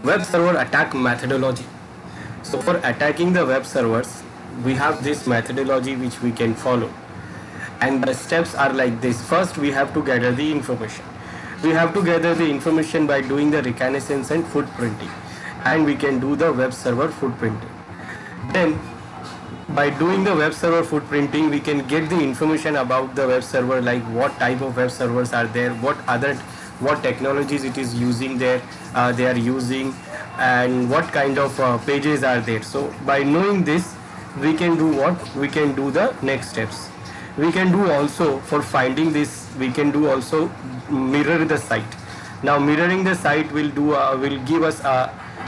Web server attack methodology. So for attacking the web servers, we have this methodology which we can follow. And the steps are like this. First, we have to gather the information. We have to gather the information by doing the reconnaissance and footprinting. And we can do the web server footprinting. Then, by doing the web server footprinting, we can get the information about the web server, like what type of web servers are there, what technologies it is using there, they are using, and what kind of pages are there. So by knowing this, we can do what? We can do the next steps. We can do also, for finding this, we can do also mirror the site. Now mirroring the site will give us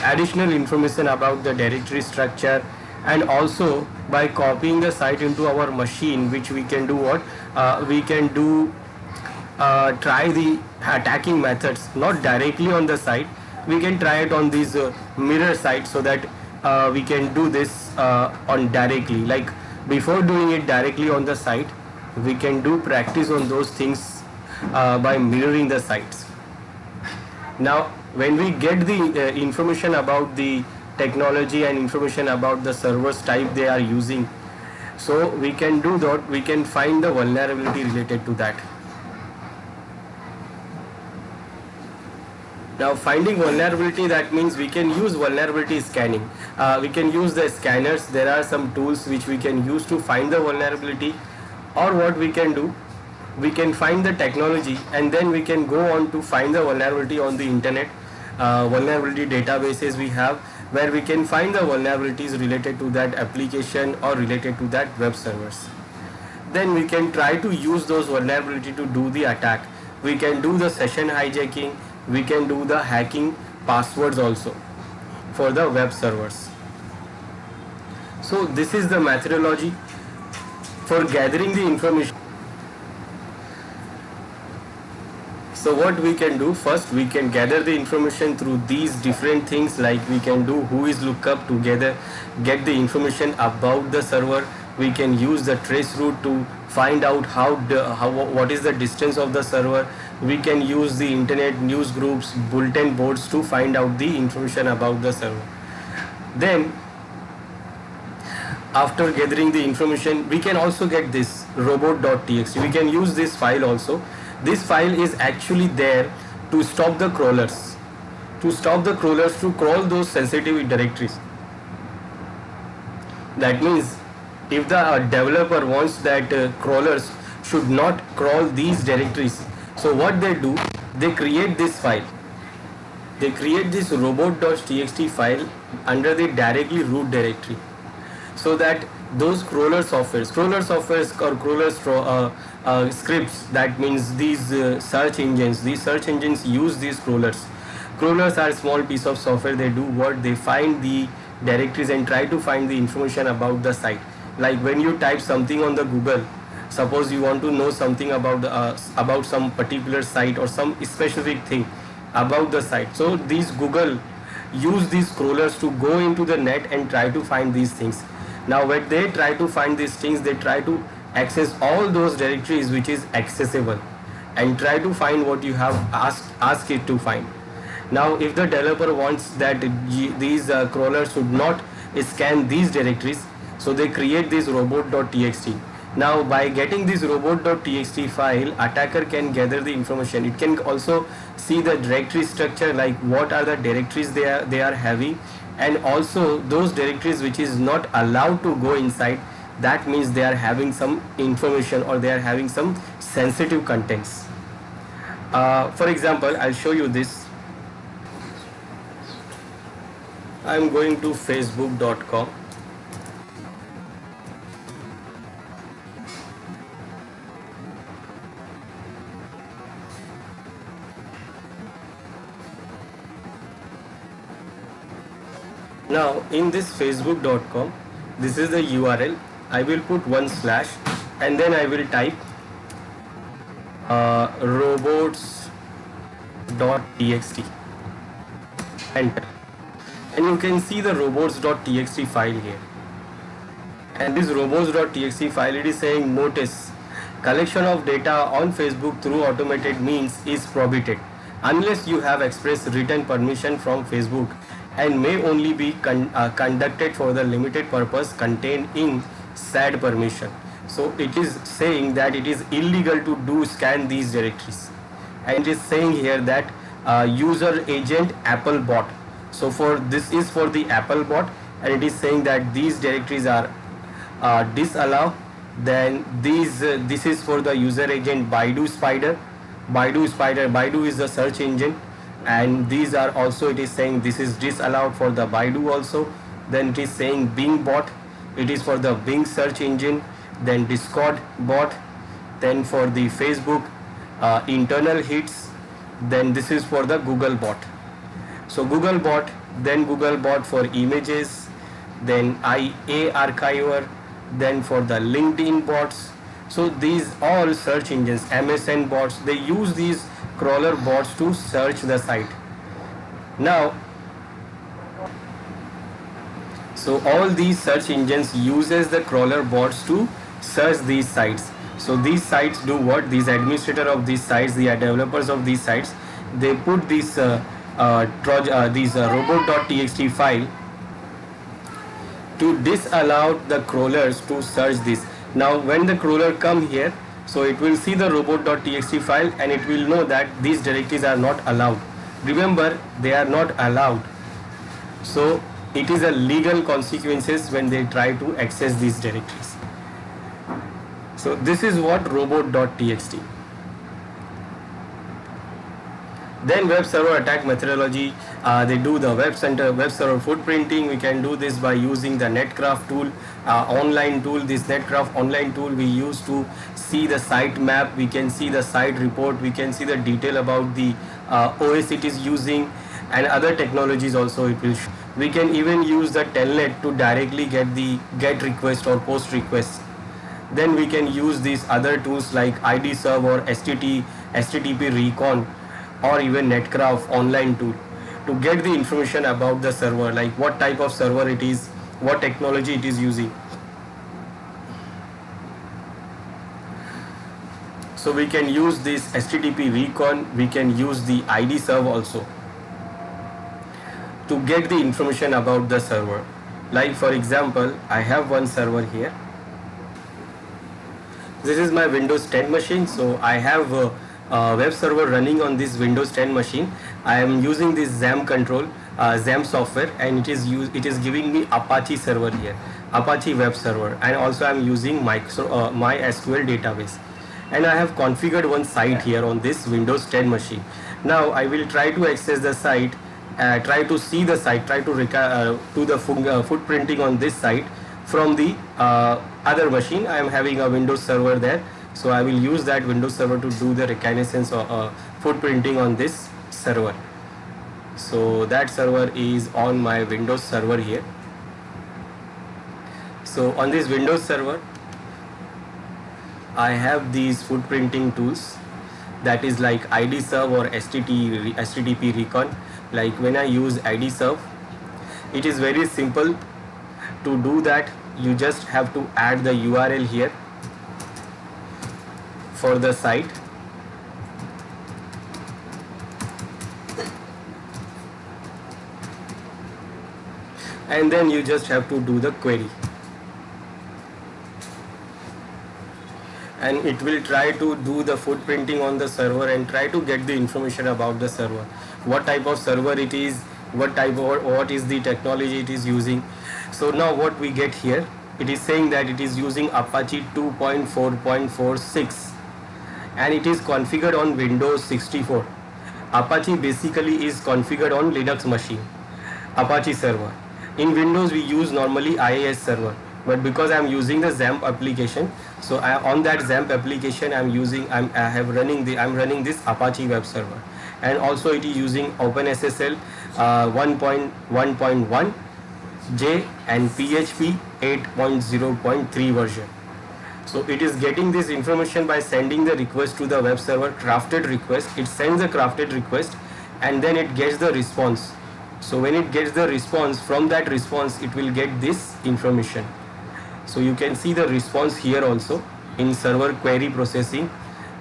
additional information about the directory structure, and also by copying the site into our machine, which we can do what? We can do try the attacking methods not directly on the site. We can try it on these mirror sites, so that we can do this on directly. Like before doing it directly on the site, we can do practice on those things by mirroring the sites. Now when we get the information about the technology and information about the servers type they are using, so we can do that, we can find the vulnerability related to that. Now finding vulnerability, that means we can use vulnerability scanning. We can use the scanners. There are some tools which we can use to find the vulnerability. Or what we can do, we can find the technology and then we can go on to find the vulnerability on the internet. Vulnerability databases we have, where we can find the vulnerabilities related to that application or related to that web servers. Then we can try to use those vulnerability to do the attack. We can do the session hijacking, we can do the hacking passwords also for the web servers. So this is the methodology for gathering the information. So what we can do, first we can gather the information through these different things, like we can do whois lookup to get the information about the server. We can use the trace route to find out what is the distance of the server. We can use the internet news groups, bulletin boards to find out the information about the server. Then after gathering the information, we can also get this robot.txt. We can use this file also. This file is actually there to stop the crawlers, to crawl those sensitive directories. That means if the developer wants that crawlers should not crawl these directories, so what they do, they create this file. They create this robot.txt file under the directly root directory, so that those crawler softwares or scripts, that means these search engines use these crawlers. Crawlers are small piece of software. They do what? They find the directories and try to find the information about the site. Like when you type something on the Google, suppose you want to know something about some particular site or some specific thing about the site, so these Google use these crawlers to go into the net and try to find these things. Now when they try to find these things, they try to access all those directories which is accessible and try to find what you have asked it to find. Now if the developer wants that these crawlers should not scan these directories, so they create this robot.txt. Now by getting this robot.txt file, attacker can gather the information. It can also see the directory structure, like what are the directories they are having, and also those directories which is not allowed to go inside. That means they are having some information or they are having some sensitive contents. For example, I'll show you this. I'm going to facebook.com. Now in this facebook.com, this is the URL. I will put one slash and then I will type robots.txt, enter, and you can see the robots.txt file here. And this robots.txt file, it is saying, notice collection of data on Facebook through automated means is prohibited. unless you have expressed written permission from Facebook, and may only be conducted for the limited purpose contained in said permission. So it is saying that it is illegal to do scan these directories, and it is saying here that user agent Apple bot. So for this is for the Apple bot, and it is saying that these directories are disallow. Then this is for the user agent Baidu Spider. Baidu is the search engine, and these are also, it is saying this is disallowed for the Baidu also. Then it is saying Bing bot, it is for the Bing search engine. Then Discord bot, then for the Facebook internal hits. Then this is for the Google bot. So Google bot, then Google bot for images, then IA archiver, then for the LinkedIn bots. So these all search engines, MSN bots, they use these crawler bots to search the site. Now, so all these search engines uses the crawler bots to search these sites. So these sites do what? These administrator of these sites, the developers of these sites, they put this robot.txt file to disallow the crawlers to search this. Now when the crawler come here, so it will see the robot.txt file, and it will know that these directories are not allowed. Remember, they are not allowed. So it is a legal consequences when they try to access these directories. So this is what robot.txt. Then web server attack methodology, they do the web server footprinting. We can do this by using the Netcraft tool, online tool. This Netcraft online tool we use to see the site map, we can see the site report, we can see the detail about the OS it is using, and other technologies also it will we can even use the telnet to directly get the get request or post request. Then we can use these other tools like IDserve or HTTP recon, or even Netcraft online tool to get the information about the server, like what type of server it is, what technology it is using. So we can use this HTTP recon, we can use the IDserve also to get the information about the server. Like for example, I have one server here. This is my Windows 10 machine. So I have a web server running on this Windows 10 machine. I am using this XAMPP control, XAMPP software, and it is giving me Apache server here, Apache web server, and also I am using MySQL database. And I have configured one site here on this Windows 10 machine. Now I will try to access the site, try to see the site, try to do the footprinting on this site from the other machine. I am having a Windows server there, so I will use that Windows server to do the reconnaissance or footprinting on this server. So that server is on my Windows server here. So on this Windows server, I have these footprinting tools, that is like IDserve or HTTP recon. Like when I use IDserve, it is very simple to do that. You just have to add the URL here for the site, and then you just have to do the query, and it will try to do the footprinting on the server and try to get the information about the server, what type of server it is, what is the technology it is using. So now what we get here, it is saying that it is using Apache 2.4.46 and it is configured on Windows 64. Apache basically is configured on Linux machine, Apache server. In Windows we use normally IIS server, but because I am using the XAMPP application, so on that XAMPP application I'm running this Apache web server, and also it is using OpenSSL 1.1.1 J and PHP 8.0.3 version. So it is getting this information by sending the request to the web server, crafted request. It sends a crafted request and then it gets the response. So when it gets the response, from that response it will get this information. So you can see the response here also in server query processing.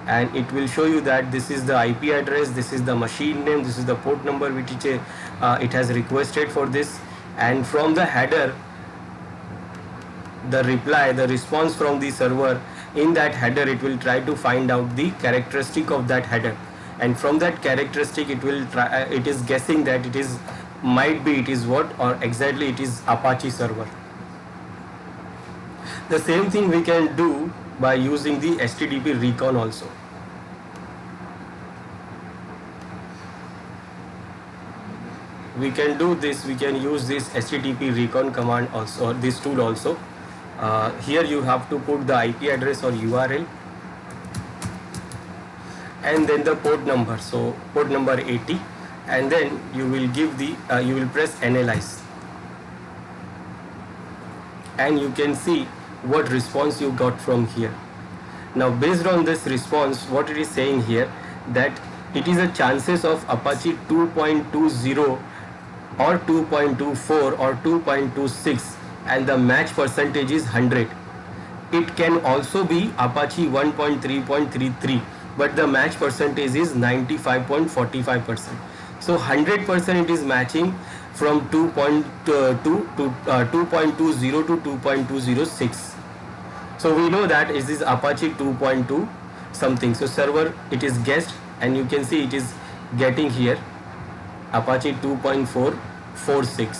and it will show you that this is the IP address, this is the machine name, this is the port number which it has requested for this. And from the header, the reply, the response from the server, in that header it will try to find out the characteristic of that header, and from that characteristic it will try, it is guessing that it is, might be it is what, or exactly it is Apache server. The same thing we can do by using the HTTP recon also. We can do this, we can use this HTTP recon command also, or this tool also. Here you have to put the IP address or URL and then the port number, so port number 80, and then you will give the you will press analyze, and you can see what response you got from here. Now based on this response, what it is saying here, that it is a chances of Apache 2.20 or 2.24 or 2.26, and the match percentage is 100. It can also be Apache 1.3.33, but the match percentage is 95.45%. So 100% it is matching from 2.20 to 2.26. So we know that it is Apache 2.2 something. So server, it is guessed, and you can see it is getting here Apache 2.446.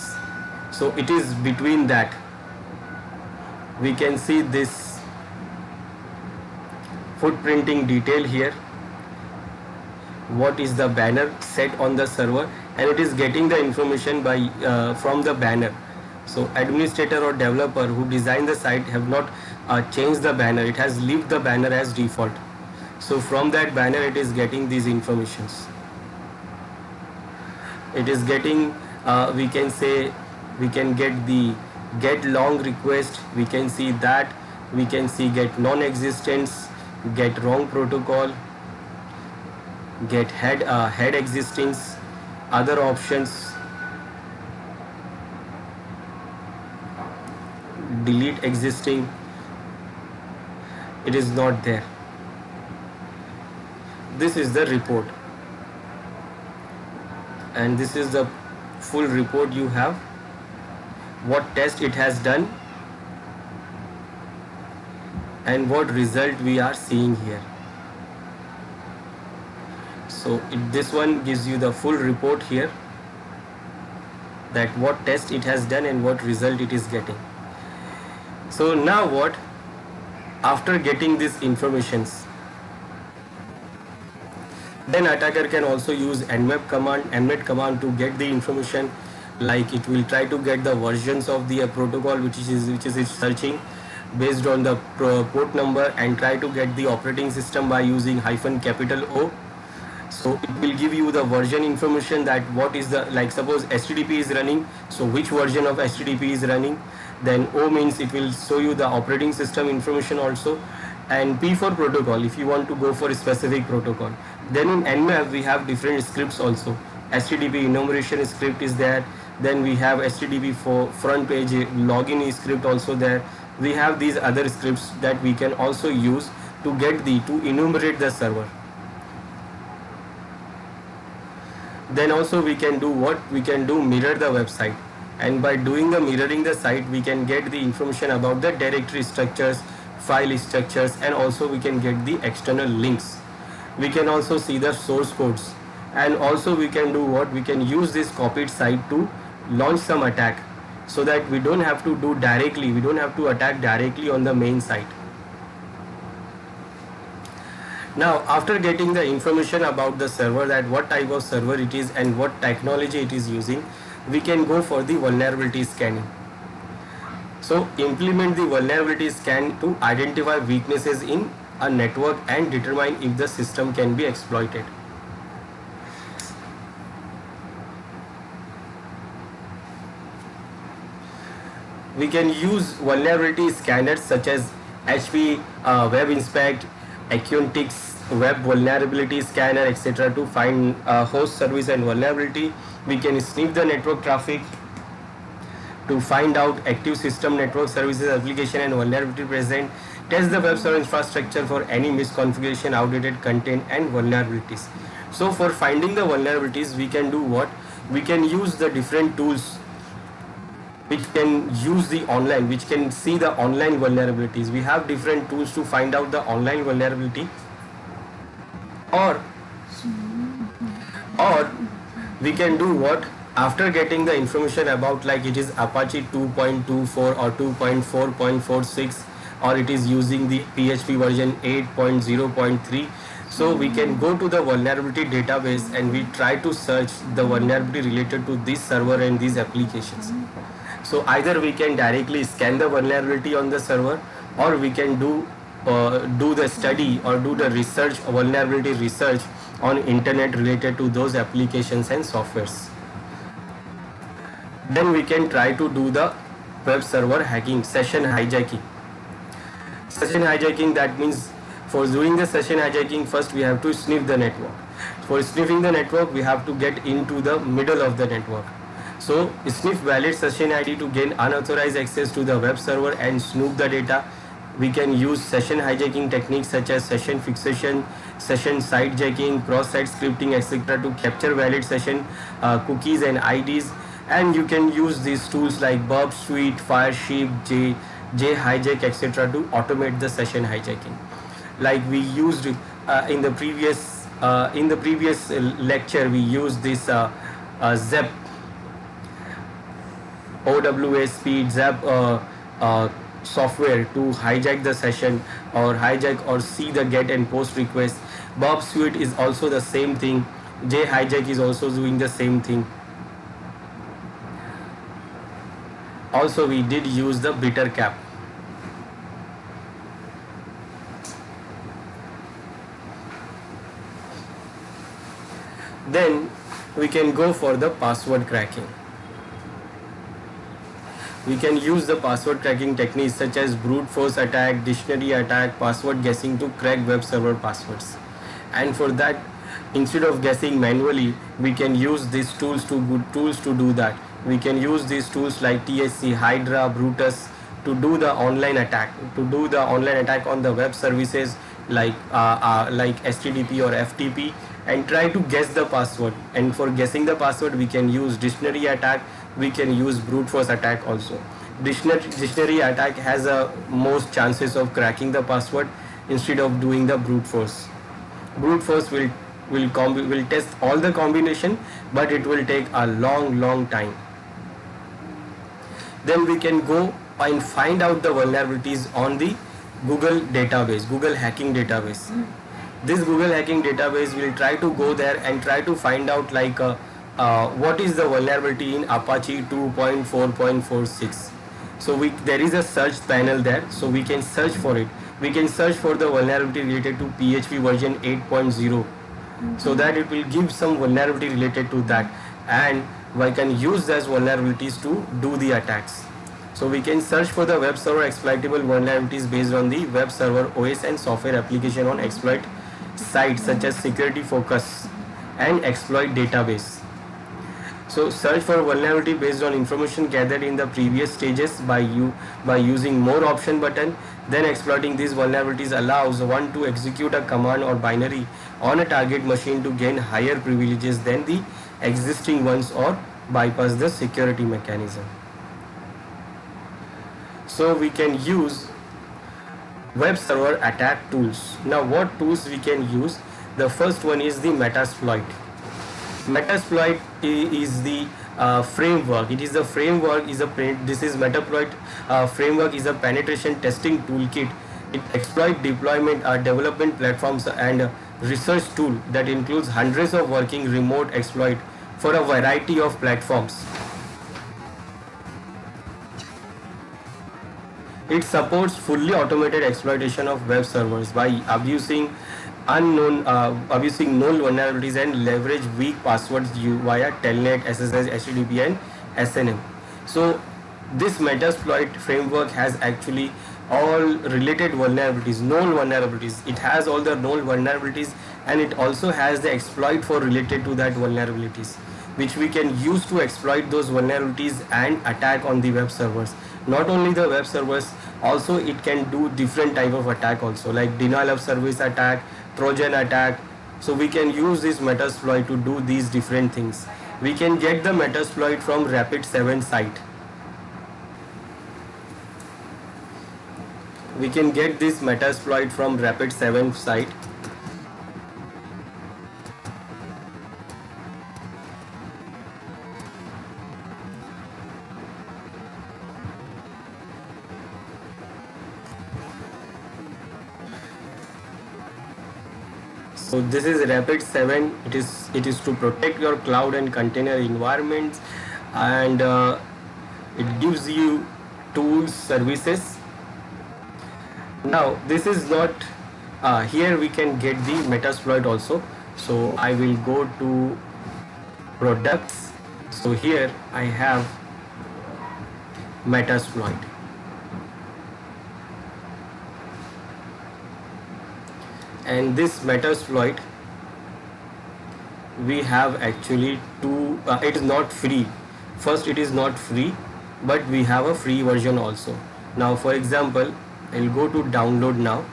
So it is between that. We can see this footprinting detail here, what is the banner set on the server, and it is getting the information by from the banner. So administrator or developer who designed the site have not changed the banner, it has left the banner as default. So from that banner it is getting these informations. It is getting, we can say, we can get the get long request, we can see that, we can see get non-existence, get wrong protocol, get head existence, other options, delete existing, it is not there. This is the report, and this is the full report you have, what test it has done and what result we are seeing here. So this one gives you the full report here, that what test it has done and what result it is getting. So now what, after getting these informations, then attacker can also use nmap command to get the information, like it will try to get the versions of the protocol which is searching based on the port number, and try to get the operating system by using -O. So it will give you the version information, that what is the, like suppose HTTP is running, so which version of HTTP is running. Then O means it will show you the operating system information also, and P for protocol if you want to go for a specific protocol. Then in nmap we have different scripts also. HTTP enumeration script is there, then we have HTTP for front page login script also there. We have these other scripts that we can also use to get to enumerate the server. Then also we can do what, we can do mirror the website, and by doing the mirroring the site we can get the information about the directory structures, file structures, and also we can get the external links. We can also see the source codes, and also we can do what, we can use this copied site to launch some attack, so that we don't have to do directly, we don't have to attack directly on the main site. Now after getting the information about the server, that what type of server it is and what technology it is using, we can go for the vulnerability scanning. So implement the vulnerability scan to identify weaknesses in a network and determine if the system can be exploited. We can use vulnerability scanners such as HP Web Inspect, Acquintix Web Vulnerability Scanner, etc. to find host service and vulnerability. We can sniff the network traffic to find out active system, network services, application and vulnerability present. Test the web server infrastructure for any misconfiguration, outdated content and vulnerabilities. So for finding the vulnerabilities, we can do what? We can use the different tools which can use the online, which can see the online vulnerabilities. We have different tools to find out the online vulnerability, or or we can do what? After getting the information about, like, it is Apache 2.24 or 2.4.46, or it is using the PHP version 8.0.3, so we can go to the vulnerability database and we try to search the vulnerability related to this server and these applications. So either we can directly scan the vulnerability on the server, or we can do the study or do the research, vulnerability research on internet related to those applications and softwares. Then we can try to do the web server hacking, session hijacking. Session hijacking, that means for doing the session hijacking, first we have to sniff the network. For sniffing the network, we have to get into the middle of the network. So sniff valid session ID to gain unauthorized access to the web server and snoop the data. We can use session hijacking techniques such as session fixation, session site jacking, cross-site scripting, etc. to capture valid session cookies and IDs. And you can use these tools like Burp Suite, Firesheep, JHijack, etc. to automate the session hijacking. Like we used in the previous lecture, we used this ZEP, OWASP, ZEP software to hijack the session or hijack or see the get and post request. Burp Suite is also the same thing. JHijack is also doing the same thing. Also, we did use the BitterCap. Then we can go for the password cracking. We can use the password cracking techniques such as brute force attack, dictionary attack, password guessing to crack web server passwords. And for that, instead of guessing manually, we can use these tools to do that. We can use these tools like THC, Hydra, Brutus to do the online attack, on the web services like HTTP or FTP, and try to guess the password. And for guessing the password, we can use dictionary attack, we can use brute force attack also. Dictionary attack has most chances of cracking the password instead of doing the brute force. Brute force will test all the combination, but it will take a long time. Then we can go and find out the vulnerabilities on the Google database, Google hacking database. This Google hacking database will try to go there and try to find out like what is the vulnerability in Apache 2.4.46. So there is a search panel there, so we can search for it. We can search for the vulnerability related to PHP version 8.0, so that it will give some vulnerability related to that, and we can use those vulnerabilities to do the attacks. So we can search for the web server exploitable vulnerabilities based on the web server OS and software application on exploit sites such as Security Focus and Exploit Database. So search for vulnerability based on information gathered in the previous stages by using more option button. Then exploiting these vulnerabilities allows one to execute a command or binary on a target machine to gain higher privileges than the existing ones or bypass the security mechanism. So we can use web server attack tools. Now what tools we can use? The first one is the Metasploit. Metasploit is the framework. It is the framework. This is Metasploit framework is a penetration testing toolkit. It exploit deployment, development platforms and research tool that includes hundreds of working remote exploit for a variety of platforms. It supports fully automated exploitation of web servers by abusing known vulnerabilities and leverage weak passwords via Telnet, SSH, HTTP and SNM. So this Metasploit framework has actually all related vulnerabilities, known vulnerabilities. It has all the known vulnerabilities and it also has the exploit for related to that vulnerabilities. which we can use to exploit those vulnerabilities and attack on the web servers. Not only the web servers, also it can do different type of attack also, like denial of service attack, Trojan attack. So we can use this Metasploit to do these different things. We can get the Metasploit from Rapid7 site. We can get this Metasploit from Rapid7 site. So this is Rapid7. It is to protect your cloud and container environments, and it gives you tools, services. Now this is not here we can get the Metasploit also. So I will go to products. So here I have Metasploit. And this Metasploit, we have actually two, it is not free. First, it is not free, but we have a free version also. Now for example, I'll go to download now.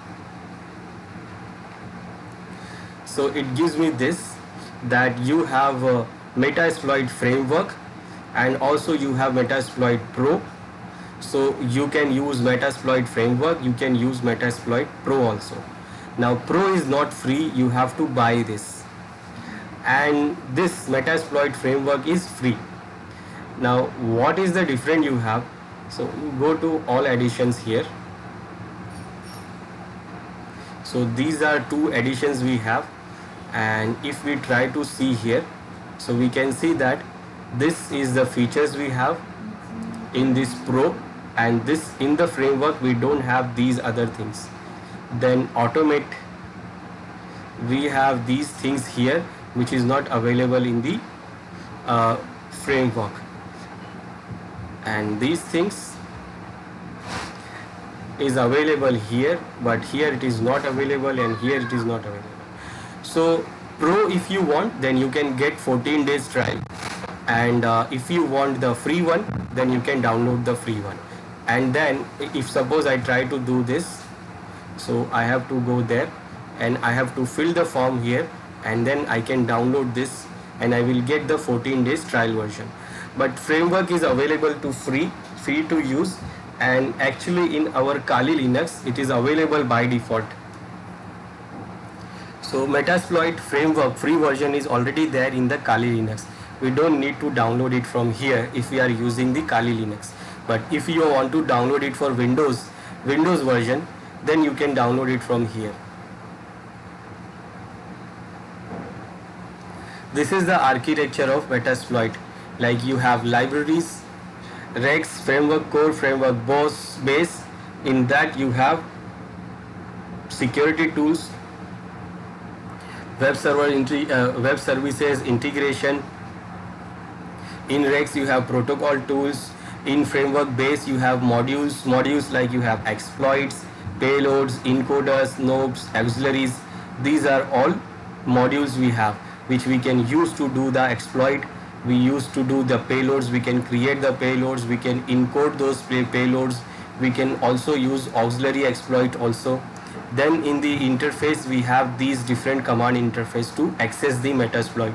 So it gives me this, that you have a Metasploit framework and also you have Metasploit Pro. So you can use Metasploit framework, you can use Metasploit Pro also. Now Pro is not free, you have to buy this, and this Metasploit framework is free. Now what is the difference you have? So go to all editions here. So these are two editions we have, and if we try to see here, so we can see that this is the features we have in this Pro, and this in the framework we don't have these other things. Then automate, we have these things here which is not available in the framework, and these things is available here, but here it is not available, and here it is not available. So Pro, if you want, then you can get 14 days trial, and if you want the free one, then you can download the free one. And then if suppose I try to do this, so I have to go there and I have to fill the form here, and then I can download this and I will get the 14 days trial version. But framework is available to free to use, and actually in our Kali Linux it is available by default. So Metasploit framework free version is already there in the Kali Linux. We don't need to download it from here if we are using the Kali Linux. But if you want to download it for Windows version, then you can download it from here. This is the architecture of Metasploit. Like you have libraries, Rex, framework core, framework base. In that you have security tools, web services integration. In Rex you have protocol tools. In framework base you have modules like you have exploits, payloads, encoders, knobs, auxiliaries. These are all modules we have, which we can use to do the exploit. We use to do the payloads. We can create the payloads. We can encode those payloads. We can also use auxiliary exploit also. Then in the interface we have these different command interface to access the Metasploit.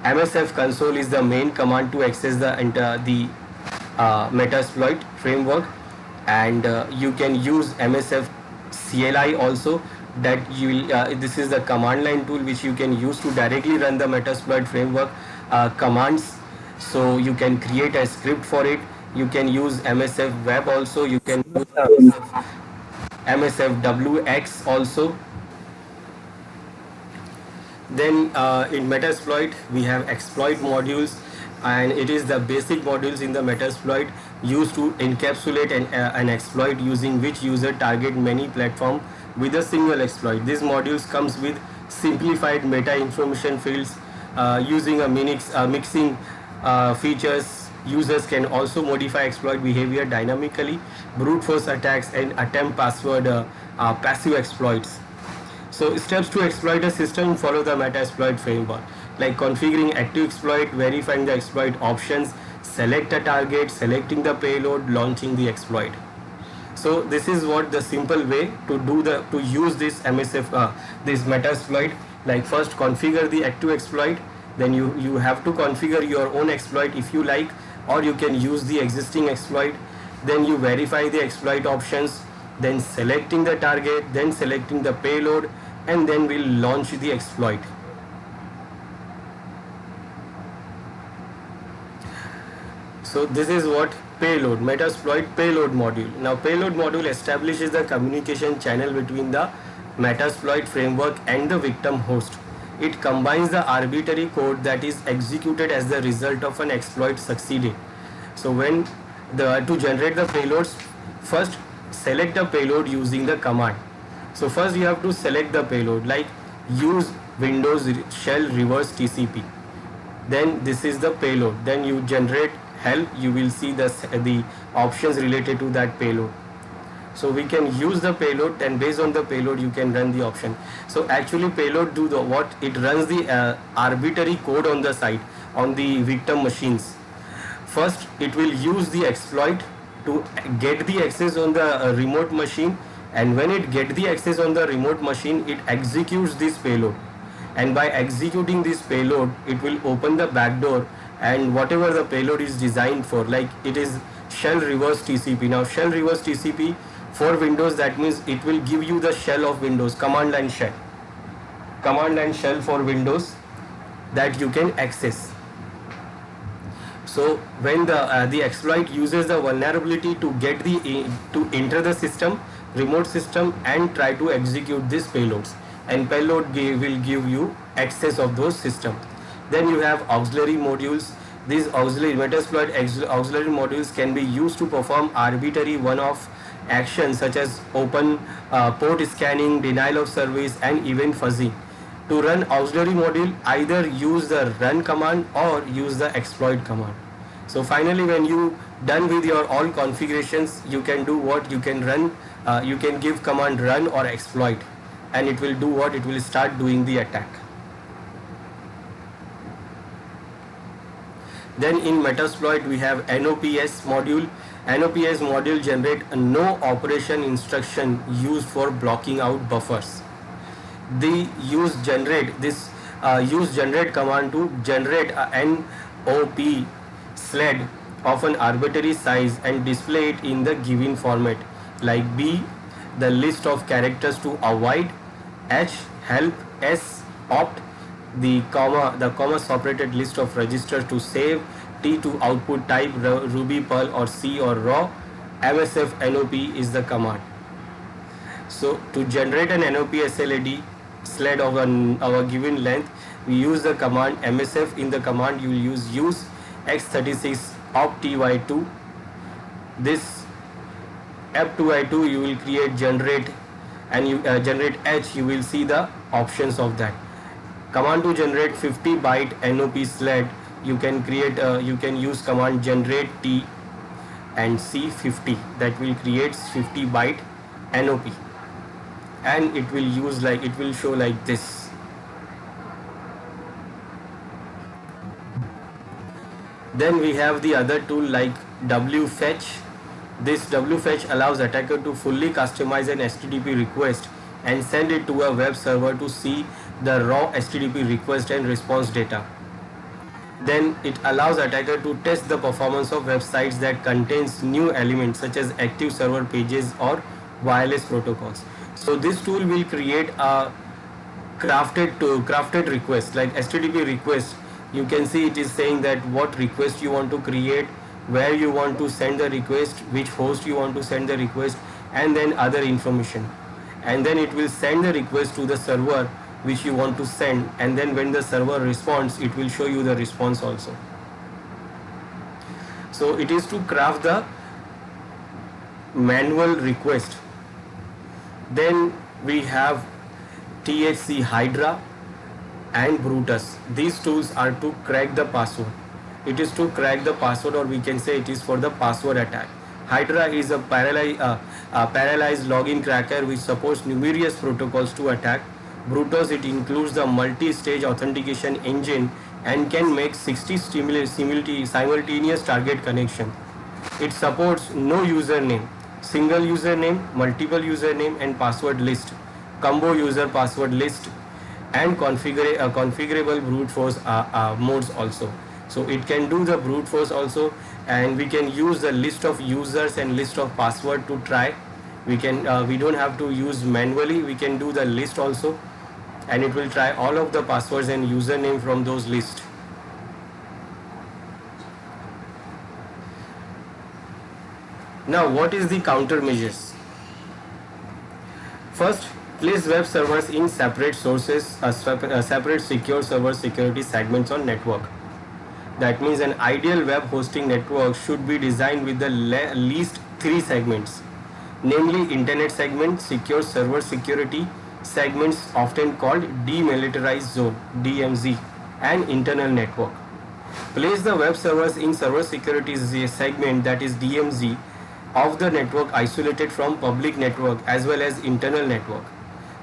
MSF console is the main command to access the Metasploit framework, and you can use MSF CLI also. That you will, this is the command line tool which you can use to directly run the Metasploit framework commands. So you can create a script for it. You can use MSF web also. You can use MSF WX also. Then in Metasploit we have exploit modules, and it is the basic modules in the Metasploit used to encapsulate an exploit, using which user target many platform with a single exploit. These modules comes with simplified meta information fields, using a mixing features. Users can also modify exploit behavior dynamically, brute force attacks, and attempt passive exploits. So steps to exploit a system: follow the Metasploit framework. like configuring active exploit, verifying the exploit options, select a target, selecting the payload, launching the exploit. So this is what the simple way to do to use this MSF, this Metasploit. Like first configure the active exploit, then you have to configure your own exploit if you like, or you can use the existing exploit. Then you verify the exploit options, then selecting the target, then selecting the payload, and then we'll launch the exploit. So this is what payload, Metasploit payload module. Now payload module establishes the communication channel between the Metasploit framework and the victim host. It combines the arbitrary code that is executed as the result of an exploit succeeding. So to generate the payloads, first select the payload using the command. So first you have to select the payload, like use Windows shell reverse TCP. Then this is the payload. Then you generate help, you will see the options related to that payload. So we can use the payload, and based on the payload you can run the option. So actually payload do the what? It runs the arbitrary code on the site, on the victim machines. First it will use the exploit to get the access on the remote machine, and when it get the access on the remote machine, it executes this payload, and by executing this payload it will open the backdoor, and whatever the payload is designed for, like it is shell reverse TCP. Now shell reverse TCP for Windows, that means it will give you the shell of Windows, command line shell for Windows that you can access. So when the exploit uses the vulnerability to get to enter the system, remote system, and try to execute these payloads, and payload will give you access of those systems. Then you have auxiliary modules. These Metasploit auxiliary modules can be used to perform arbitrary one-off actions such as open port scanning, denial of service, and event fuzzing. To run auxiliary module, either use the run command or use the exploit command. So finally, when you done with your all configurations, you can do what? You can run, you can give command run or exploit, and it will do what? It will start doing the attack. Then in Metasploit we have NOPS module. NOPS module generate a no operation instruction used for blocking out buffers. They use generate command to generate a NOP sled of an arbitrary size and display it in the given format, like B, the list of characters to avoid, H, help, S, opt, the comma separated list of registers to save, T to output type Ruby, Perl, or C or raw. MSF NOP is the command. So to generate an NOP SLAD sled of our given length, we use the command MSF. In the command you will use x36 opty2. This f2i2 you will create generate, and you generate H, you will see the options of that. Command to generate 50 byte NOP sled, you can create you can use command generate T and C50, that will create 50 byte NOP, and it will use like, it will show like this. Then we have the other tool like wfetch. This wfetch allows attacker to fully customize an HTTP request and send it to a web server to see the raw HTTP request and response data. Then it allows attacker to test the performance of websites that contains new elements such as active server pages or wireless protocols. So this tool will create a crafted request, like HTTP request. You can see it is saying that what request you want to create, where you want to send the request, which host you want to send the request, and then other information. And then it will send the request to the server which you want to send, and then when the server responds, it will show you the response also. So it is to craft the manual request. Then we have THC Hydra and Brutus. These tools are to crack the password. It is to crack the password, or we can say it is for the password attack. Hydra is a parallelized login cracker which supports numerous protocols to attack Brutus, it includes the multi-stage authentication engine and can make 60 simultaneous target connection. It supports no username, single username, multiple username and password list, combo user password list, and configurable brute force modes also. So it can do the brute force also, and we can use the list of users and list of password to try. We don't have to use manually, we can do the list also, and it will try all of the passwords and username from those lists. Now, what is the countermeasures? First, place web servers in separate sources, separate secure server security segments on network. That means an ideal web hosting network should be designed with the least three segments, namely internet segment, secure server security segments often called demilitarized zone (DMZ), and internal network. Place the web servers in server security segment, that is DMZ, of the network isolated from public network as well as internal network.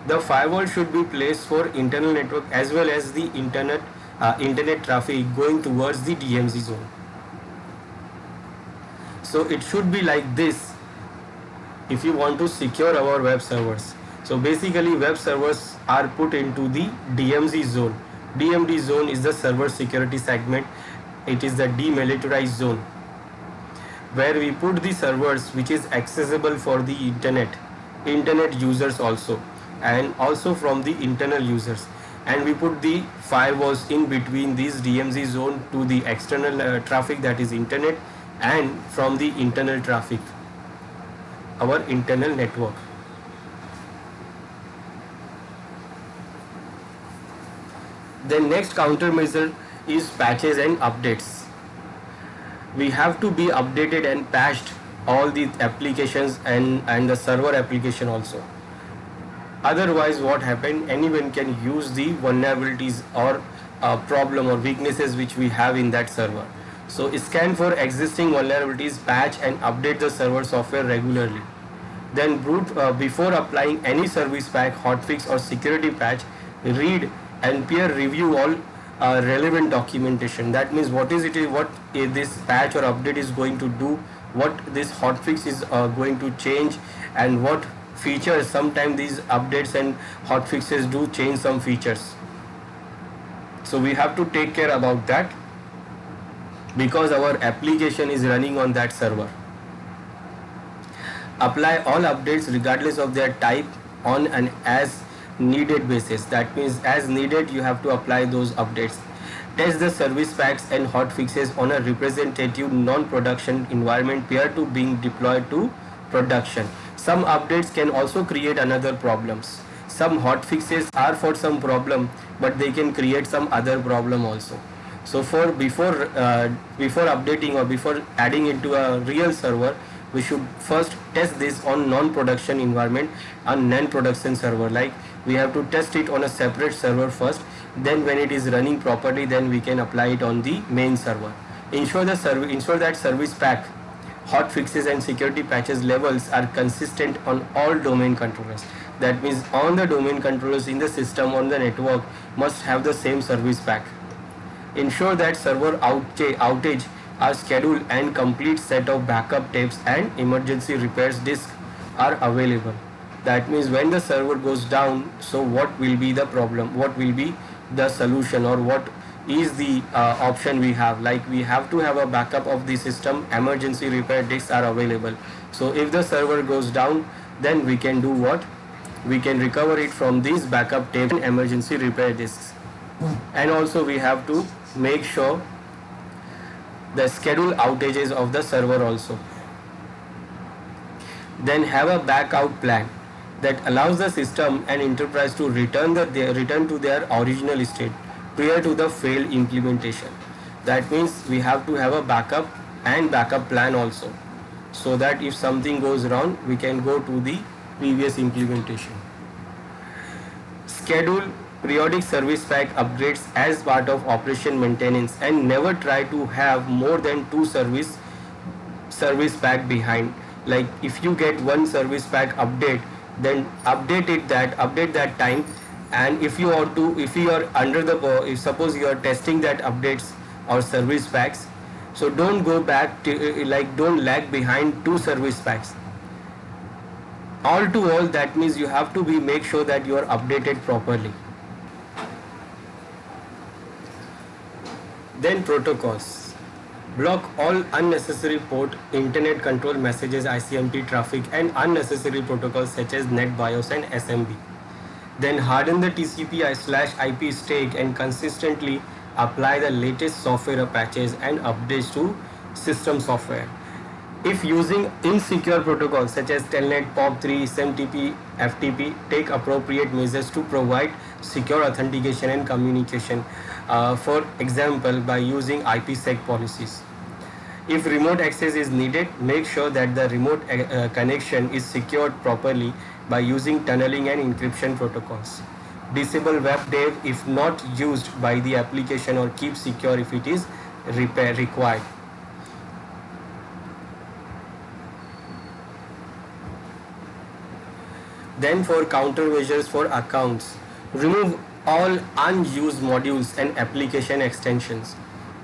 The firewall should be placed for internal network as well as the internet traffic going towards the DMZ zone. So it should be like this if you want to secure our web servers. So basically web servers are put into the DMZ zone. DMZ zone is the server security segment. It is the demilitarized zone, where we put the servers which is accessible for the internet users also, and also from the internal users, and we put the firewalls in between these DMZ zone to the external traffic, that is internet, and from the internal traffic, our internal network. The next countermeasure is patches and updates. We have to be updated and patched all the applications and the server application also. Otherwise, what happened, anyone can use the vulnerabilities or problem or weaknesses which we have in that server. So scan for existing vulnerabilities, patch and update the server software regularly. Then before applying any service pack, hotfix or security patch, read and peer review all relevant documentation. That means what this patch or update is going to do, what this hotfix is going to change, and what features. Sometimes these updates and hotfixes do change some features. So we have to take care about that, because our application is running on that server. Apply all updates regardless of their type on an as needed basis. That means as needed you have to apply those updates. Test the service packs and hotfixes on a representative non-production environment prior to being deployed to production. Some updates can also create another problems. Some hotfixes are for some problem, but they can create some other problem also. So before updating or before adding into a real server, we should first test this on non-production environment, on non-production server. Like we have to test it on a separate server first. Then when it is running properly, then we can apply it on the main server. Ensure that service pack, hotfixes and security patches levels are consistent on all domain controllers. That means on the domain controllers in the system on the network must have the same service pack. Ensure that server outage are scheduled and complete set of backup tapes and emergency repairs disks are available. That means when the server goes down, so what will be the problem, what will be the solution, or what is the option we have. Like we have to have a backup of the system, emergency repair disks are available. So if the server goes down, then we can do what? We can recover it from these backup tapes and emergency repair disks. And also we have to make sure the schedule outages of the server also. Then have a backout plan that allows the system and enterprise to return to their original state prior to the failed implementation. That means we have to have a backup and backup plan also, so that if something goes wrong, we can go to the previous implementation. Schedule periodic service pack upgrades as part of operation maintenance, and never try to have more than two service pack behind. Like if you get one service pack update, then update that time And if you are under the if suppose you are testing that updates or service packs, so don't go back to don't lag behind two service packs. All to all, that means you have to be make sure that you are updated properly. Then protocols. Block all unnecessary port, internet control messages, ICMP traffic, and unnecessary protocols such as NetBIOS and SMB. Then harden the TCP/IP stack and consistently apply the latest software patches and updates to system software. If using insecure protocols such as Telnet, POP3, SMTP, FTP, take appropriate measures to provide secure authentication and communication. For example, by using IPsec policies. If remote access is needed, make sure that the remote connection is secured properly by using tunneling and encryption protocols. Disable WebDAV if not used by the application, or keep secure if it is required. Then for countermeasures for accounts, remove all unused modules and application extensions.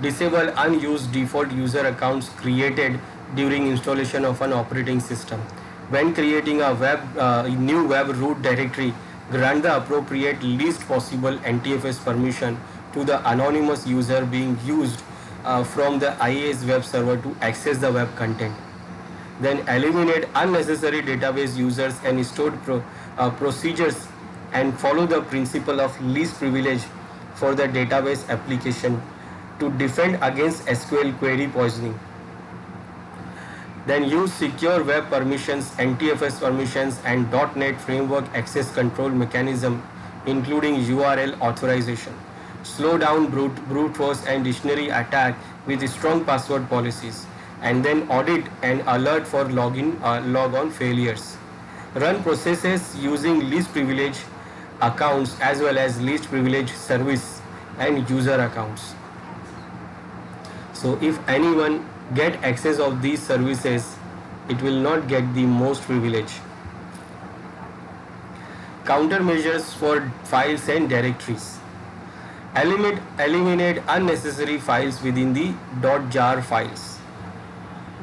Disable unused default user accounts created during installation of an operating system. When creating a new web root directory, grant the appropriate least possible NTFS permission to the anonymous user being used from the IaaS web server to access the web content. Then eliminate unnecessary database users and stored procedures, and follow the principle of least privilege for the database application to defend against SQL query poisoning. Then use secure web permissions, NTFS permissions, and .NET framework access control mechanism, including URL authorization. Slow down brute force and dictionary attack with strong password policies, and then audit and alert for logon failures. Run processes using least privilege accounts as well as least privilege service and user accounts. So if anyone get access of these services, it will not get the most privilege. Countermeasures for files and directories. Eliminate unnecessary files within the .jar files.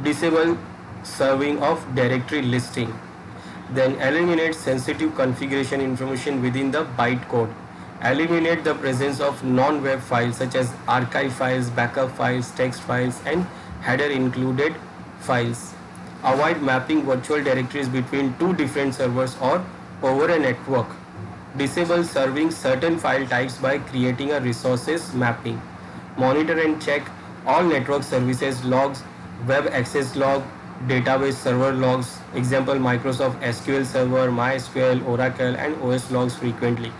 Disable serving of directory listing. Then eliminate sensitive configuration information within the bytecode. Eliminate the presence of non-web files such as archive files, backup files, text files, and header included files. Avoid mapping virtual directories between two different servers or over a network. Disable serving certain file types by creating a resources mapping. Monitor and check all network services logs, web access log, database server logs, example Microsoft SQL Server, MySQL, Oracle, and OS logs frequently.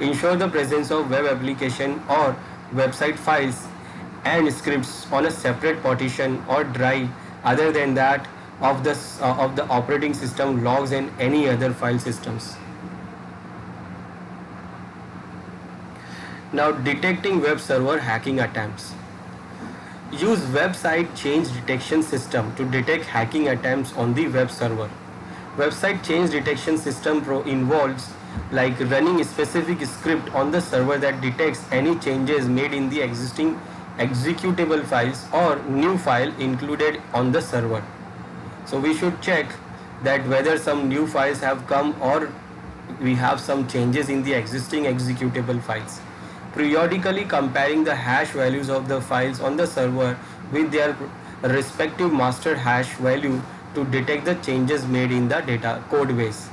Ensure the presence of web application or website files and scripts on a separate partition or drive other than that of the operating system logs and any other file systems. Now, detecting web server hacking attempts. Use website change detection system to detect hacking attempts on the web server. Website change detection system involves like running a specific script on the server that detects any changes made in the existing executable files or new file included on the server. So we should check that whether some new files have come or we have some changes in the existing executable files. Periodically comparing the hash values of the files on the server with their respective master hash value to detect the changes made in the data code base.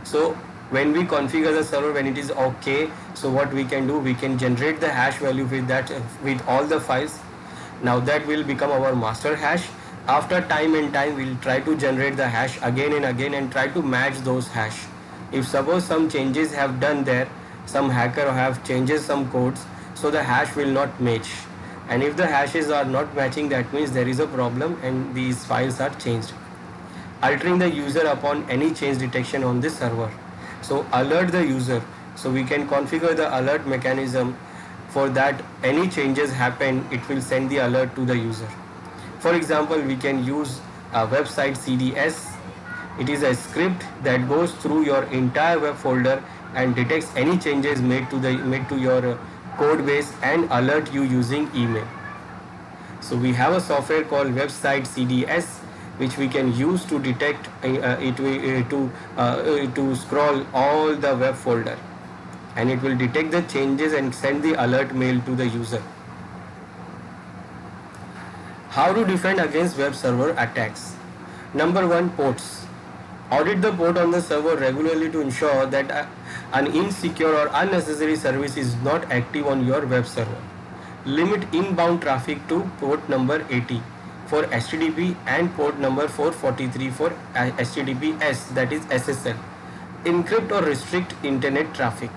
So when we configure the server, when it is okay, so what we can do, we can generate the hash value with all the files. Now that will become our master hash. After time and time, we'll try to generate the hash again and again and try to match those hash. If suppose some changes have done there, some hacker have changes some codes, so the hash will not match. And if the hashes are not matching, that means there is a problem and these files are changed. Altering the user upon any change detection on this server. So alert the user. So we can configure the alert mechanism for that any changes happen, it will send the alert to the user. For example, we can use a website CDS. It is a script that goes through your entire web folder and detects any changes made to your code base and alert you using email. So we have a software called Website CDS, which we can use to detect to scroll all the web folder, and it will detect the changes and send the alert mail to the user. How to defend against web server attacks? Number one, ports. Audit the port on the server regularly to ensure that an insecure or unnecessary service is not active on your web server. Limit inbound traffic to port number 80 for HTTP and port number 443 for HTTPS, that is SSL. Encrypt or restrict internet traffic.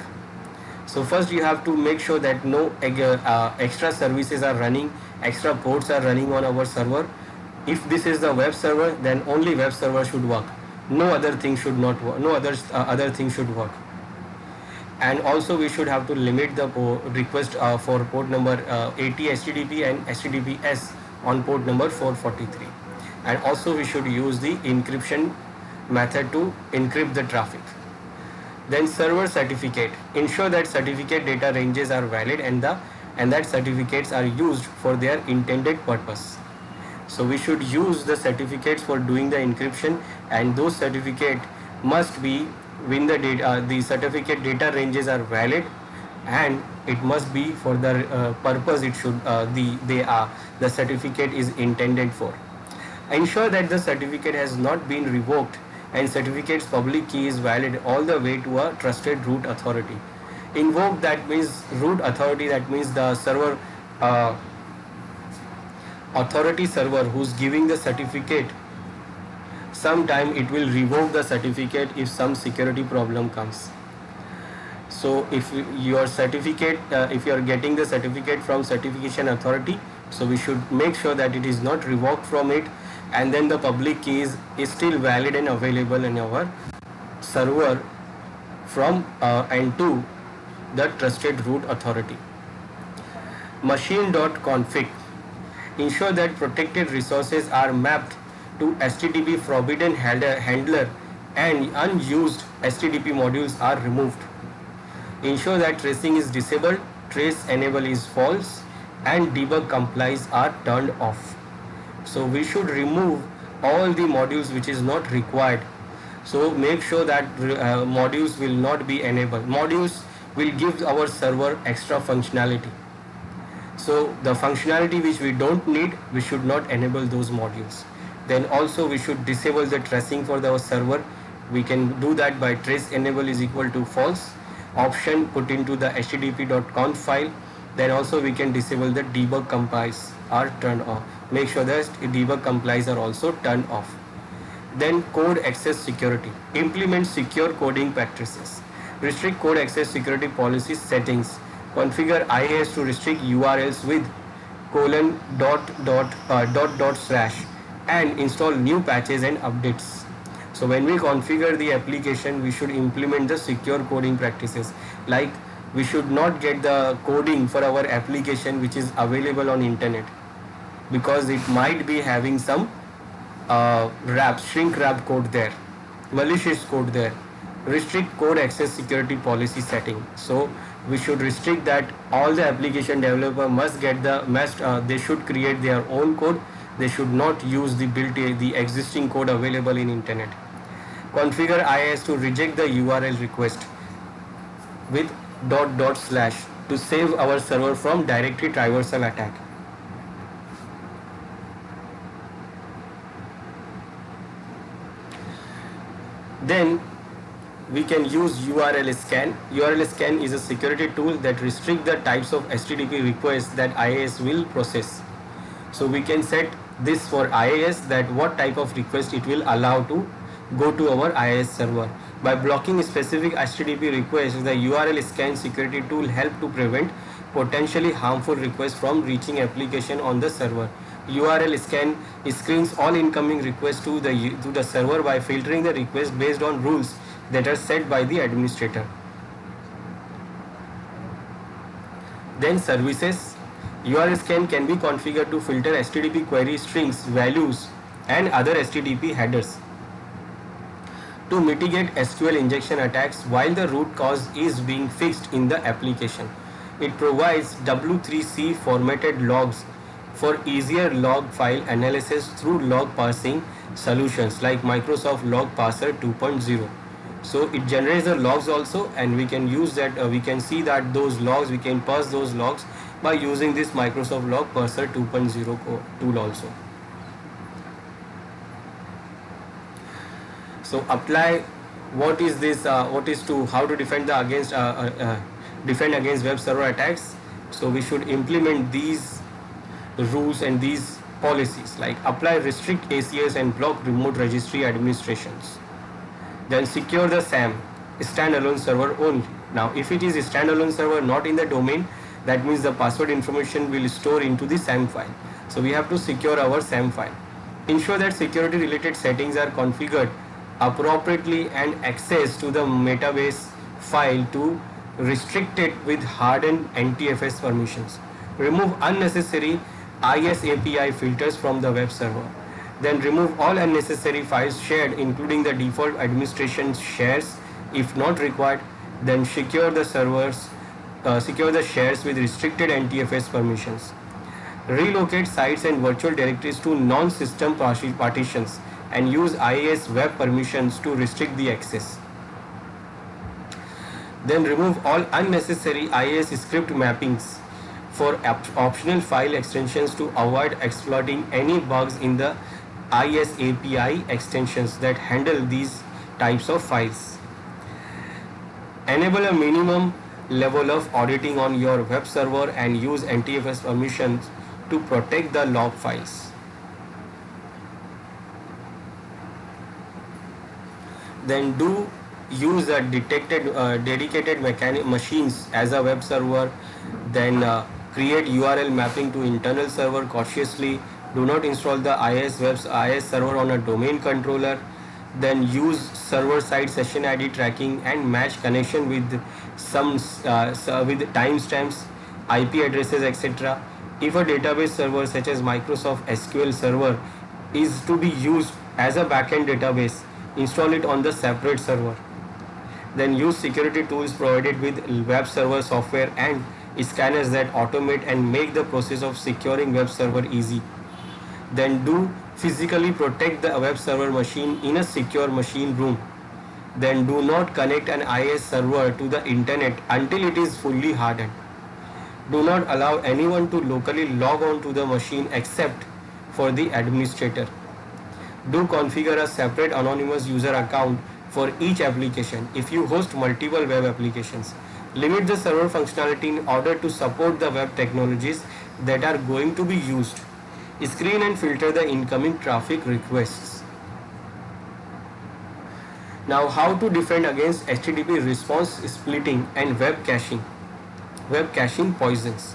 So first you have to make sure that no extra services are running, extra ports are running on our server. If this is the web server, then only web server should work. No other thing should not work. No other thing should work. And also we should have to limit the request for port number 80 HTTP and HTTPS on port number 443. And also we should use the encryption method to encrypt the traffic. Then server certificate. Ensure that certificate data ranges are valid and that certificates are used for their intended purpose. So we should use the certificates for doing the encryption, and those certificate must be when the certificate data ranges are valid, and it must be for the purpose it should the certificate is intended for. Ensure that the certificate has not been revoked and certificate's public key is valid all the way to a trusted root authority. Invoke, that means root authority, that means the server authority server who's giving the certificate. Sometime it will revoke the certificate if some security problem comes. So if your certificate, if you are getting the certificate from certification authority, so we should make sure that it is not revoked from it, and then the public key is still valid and available in our server from and to the trusted root authority. Machine.config. Ensure that protected resources are mapped to HTTP forbidden handler and unused HTTP modules are removed. Ensure that tracing is disabled, trace enable is false, and debug complies are turned off. So we should remove all the modules which is not required. So make sure that modules will not be enabled. Modules will give our server extra functionality. So the functionality which we don't need, we should not enable those modules. Then also we should disable the tracing for our server. We can do that by trace enable is equal to false, option put into the http.conf file. Then also we can disable the debug complies are turned off. Make sure that debug complies are also turned off. Then code access security. Implement secure coding practices. Restrict code access security policy settings. Configure IAS to restrict URLs with : // and install new patches and updates. So when we configure the application, we should implement the secure coding practices. Like we should not get the coding for our application which is available on internet, because it might be having some shrink wrap code there, malicious code there. Restrict code access security policy setting. So we should restrict that all the application developer must get they should create their own code. They should not use the existing code available in internet. Configure IIS to reject the URL request with ... to save our server from directory traversal attack. Then we can use URL scan. URL scan is a security tool that restricts the types of HTTP requests that IIS will process. So we can set this for IIS, that what type of request it will allow to go to our IIS server. By blocking specific HTTP requests, the URL scan security tool help to prevent potentially harmful requests from reaching application on the server. URL scan screens all incoming requests to the server by filtering the request based on rules that are set by the administrator. Then services. URL scan can be configured to filter HTTP query strings, values, and other HTTP headers. to mitigate SQL injection attacks while the root cause is being fixed in the application. It provides W3C formatted logs for easier log file analysis through log parsing solutions like Microsoft Log Parser 2.0. So it generates the logs also, and we can use that, we can see that those logs, we can parse those logs by using this Microsoft Log Parser 2.0 tool also. So apply, what is this, what is to, how to defend the against defend against web server attacks. So we should implement these rules and these policies, like apply restrict ACS and block remote registry administrations. Then secure the SAM, standalone server only. Now if it is a standalone server not in the domain, that means the password information will store into the SAM file. So we have to secure our SAM file. Ensure that security related settings are configured appropriately and access to the database file to restrict it with hardened NTFS permissions. Remove unnecessary IS API filters from the web server. Then remove all unnecessary files shared, including the default administration shares if not required. Then secure the servers, secure the shares with restricted NTFS permissions. Relocate sites and virtual directories to non-system partitions and use IIS web permissions to restrict the access. Then remove all unnecessary IIS script mappings for optional file extensions to avoid exploiting any bugs in the IIS API extensions that handle these types of files. Enable a minimum level of auditing on your web server and use NTFS permissions to protect the log files. Then do use a dedicated machines as a web server. Then create URL mapping to internal server cautiously. Do not install the IIS server on a domain controller. Then use server-side session ID tracking and match connection with some with timestamps, IP addresses, etc. If a database server such as Microsoft SQL Server is to be used as a backend database, install it on the separate server. Then use security tools provided with web server software and scanners that automate and make the process of securing web server easy. Then do physically protect the web server machine in a secure machine room. Then do not connect an IIS server to the internet until it is fully hardened. Do not allow anyone to locally log on to the machine except for the administrator. Do configure a separate anonymous user account for each application if you host multiple web applications. Limit the server functionality in order to support the web technologies that are going to be used. Screen and filter the incoming traffic requests. Now, how to defend against HTTP response splitting and web caching. Web caching poisons.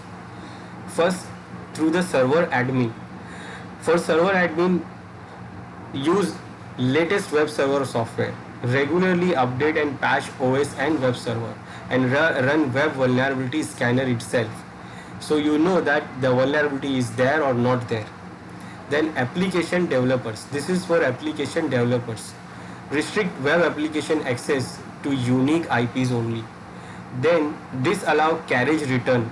First, through the server admin. For server admin, use latest web server software. Regularly update and patch OS and web server, and run web vulnerability scanner itself, so you know that the vulnerability is there or not there. Then application developers. This is for application developers. Restrict web application access to unique IPs only. Then disallow carriage return,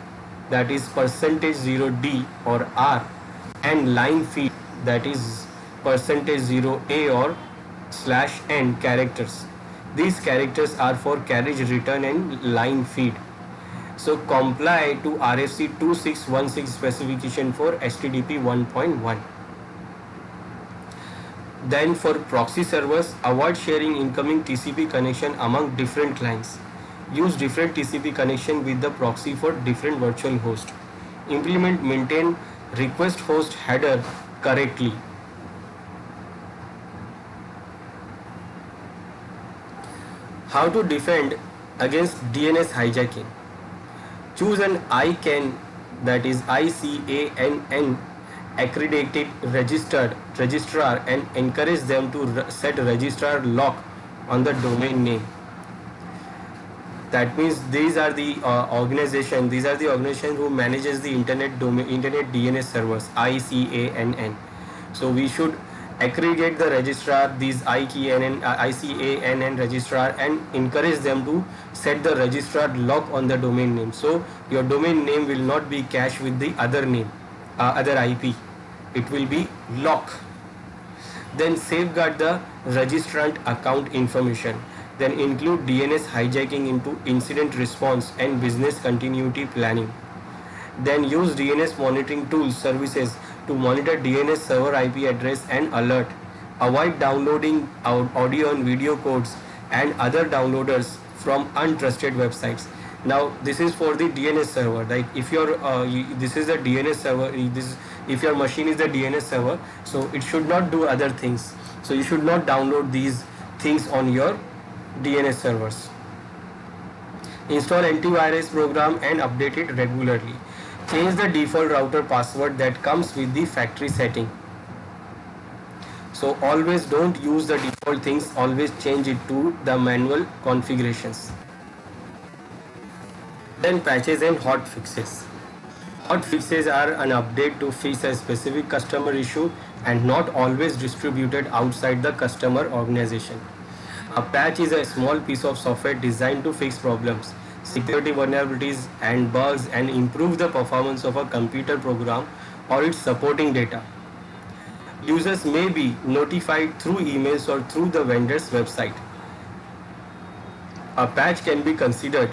that is %0D or R, and line feed, that is %0A or /n characters. These characters are for carriage return and line feed. So comply to RFC 2616 specification for HTTP 1.1. Then for proxy servers, avoid sharing incoming TCP connection among different clients. Use different TCP connection with the proxy for different virtual host. Maintain request host header correctly. How to defend against DNS hijacking. Choose an ICANN, that is ICANN accredited registrar and encourage them to set registrar lock on the domain name. That means these are the organization who manages the internet DNS servers, ICANN. So we should Aggregate the registrar, these ICANN registrar, and encourage them to set the registrar lock on the domain name. So your domain name will not be cached with the other name, other IP. It will be lock. Then safeguard the registrant account information. Then include DNS hijacking into incident response and business continuity planning. Then use DNS monitoring tools services to monitor DNS server IP address and alert. Avoid downloading audio and video codes and other downloaders from untrusted websites. Now this is for the DNS server. Like if your this is the DNS server, if your machine is the DNS server, so it should not do other things. So you should not download these things on your DNS servers. Install antivirus program and update it regularly. Change the default router password that comes with the factory setting. So always don't use the default things, always change it to the manual configurations. Then patches and hot fixes. Hot fixes are an update to fix a specific customer issue and not always distributed outside the customer organization. A patch is a small piece of software designed to fix problems, security vulnerabilities and bugs and improve the performance of a computer program or its supporting data. Users may be notified through emails or through the vendor's website. A patch can be considered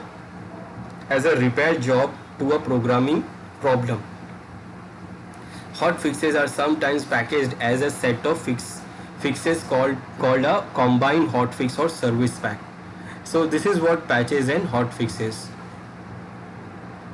as a repair job to a programming problem. Hot fixes are sometimes packaged as a set of fixes called a combined hotfix or service pack. So this is what patches and hotfixes.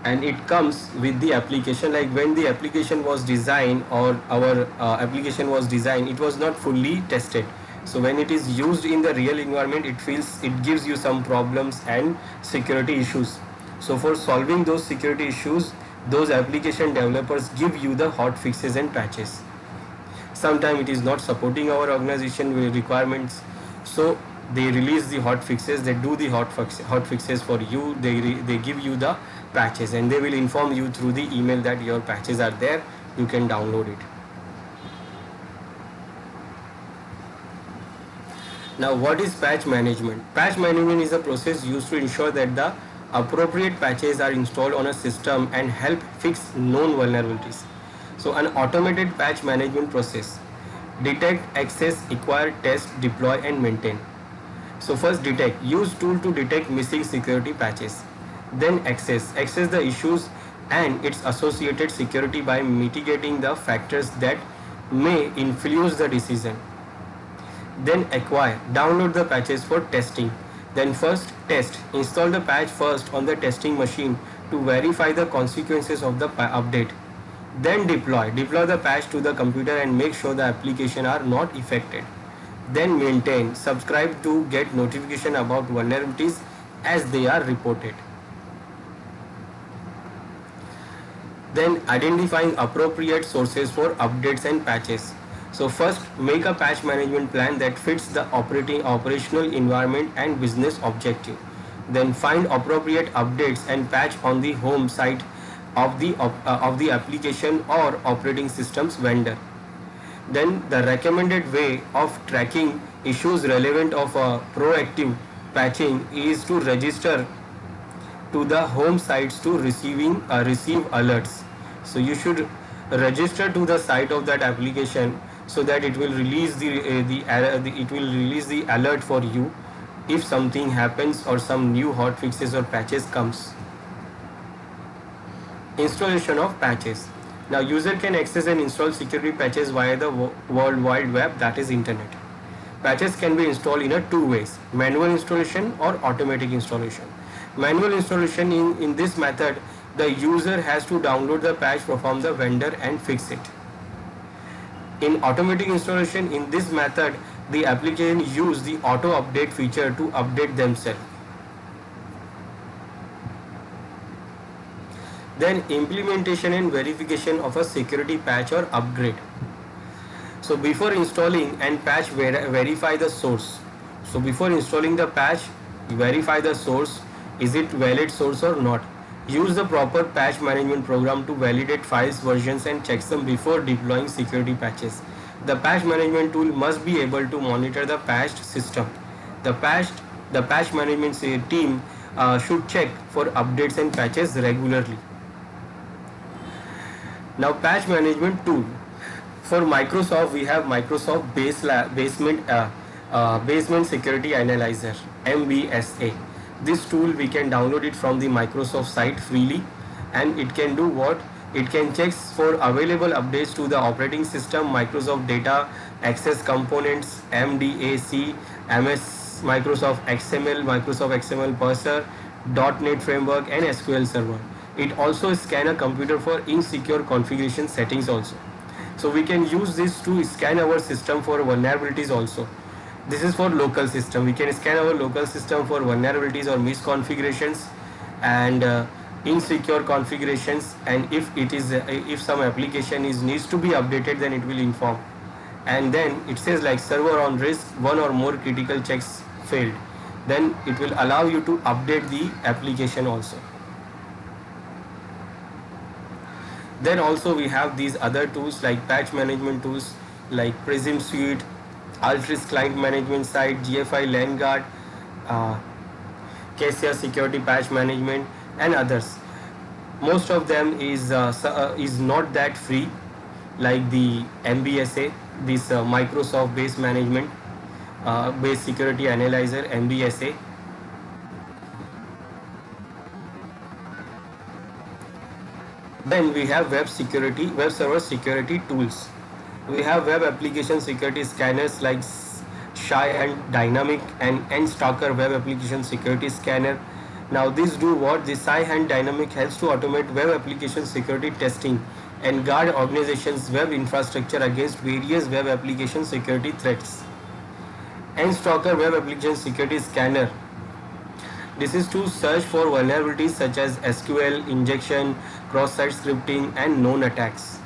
And it comes with the application. Like when the application was designed or our application was designed, it was not fully tested. So when it is used in the real environment, it gives you some problems and security issues. So for solving those security issues, those application developers give you the hot fixes and patches. Sometimes it is not supporting our organization requirements, so they release the hot fixes. They do the hot fixes for you. They give you the patches, and they will inform you through the email that your patches are there. You can download it. Now, what is patch management? Patch management is a process used to ensure that the appropriate patches are installed on a system and help fix known vulnerabilities. So an automated patch management process: detect, access, acquire, test, deploy and maintain. So first detect, use tool to detect missing security patches. Then access the issues and its associated security by mitigating the factors that may influence the decision. Then acquire, download the patches for testing. Then first test, install the patch first on the testing machine to verify the consequences of the update. Then deploy the patch to the computer and make sure the application are not affected. Then maintain, subscribe to get notification about vulnerabilities as they are reported. Then identifying appropriate sources for updates and patches. So first, make a patch management plan that fits the operational environment and business objective. Then find appropriate updates and patch on the home site of the application or operating systems vendor. Then the recommended way of tracking issues relevant of proactive patching is to register to the home sites to receive alerts. So you should register to the site of that application so that it will release the alert for you if something happens or some new hot fixes or patches comes. Installation of patches. Now user can access and install security patches via the World Wide Web, that is internet. Patches can be installed in two ways: manual installation or automatic installation. Manual installation, in this method, the user has to download the patch from the vendor and fix it. In automatic installation, in this method, the application use the auto update feature to update themselves. Then implementation and verification of a security patch or upgrade. So before installing and patch, verify the source. So before installing the patch, verify the source. Is it valid source or not? Use the proper patch management program to validate files, versions and checksum before deploying security patches. The patch management tool must be able to monitor the patched system. The patch management team should check for updates and patches regularly. Now, patch management tool. For Microsoft, we have Microsoft Basement Security Analyzer (MBSA). This tool we can download it from the Microsoft site freely, and it can do what? It can check for available updates to the operating system, Microsoft Data Access Components, MDAC, MS Microsoft XML, Microsoft XML Parser, .NET Framework, and SQL Server. It also scan a computer for insecure configuration settings also. So we can use this to scan our system for vulnerabilities also. This is for local system. We can scan our local system for vulnerabilities or misconfigurations and insecure configurations, and if some application needs to be updated, then it will inform. And then it says like server on risk, one or more critical checks failed. Then it will allow you to update the application also. Then also we have these other tools like patch management tools like Prism Suite, Altrisk Client Management Site, GFI LANguard, uh, Cassia Security Patch Management, and others. Most of them is not that free, like the MBSA, this Microsoft Base Security Analyzer MBSA. Then we have web server security tools. We have web application security scanners like Shyant Dynamic and NStalker web application security scanner. Now these do what? The Shyant Dynamic helps to automate web application security testing and guard organizations' web infrastructure against various web application security threats. NStalker web application security scanner. This is to search for vulnerabilities such as SQL injection, cross-site scripting, and known attacks.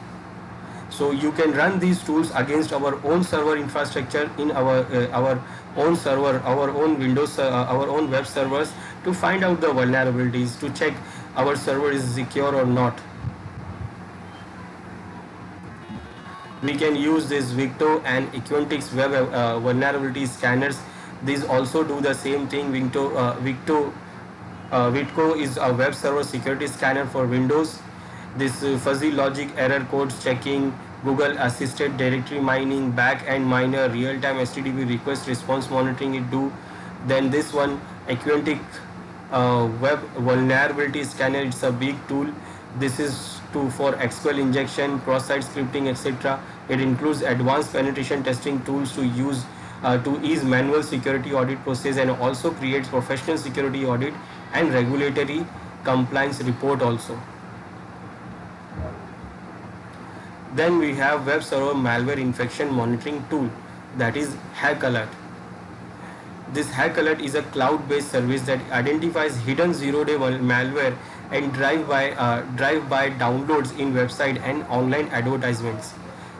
So you can run these tools against our own server infrastructure in our own server, our own Windows, our own web servers, to find out the vulnerabilities, to check our server is secure or not. We can use this Victo and Equentix web vulnerability scanners. These also do the same thing. Vitco is a web server security scanner for Windows. This fuzzy logic error codes checking, Google assisted directory mining, back-end miner, real-time HTTP request response monitoring it do. Then this one, Equentix web vulnerability scanner, it's a big tool. This is for SQL injection, cross-site scripting, etc. It includes advanced penetration testing tools to use to ease manual security audit process, and also creates professional security audit and regulatory compliance report also. Then we have web server malware infection monitoring tool, that is HackAlert. This HackAlert is a cloud-based service that identifies hidden zero-day malware and drive-by downloads in website and online advertisements.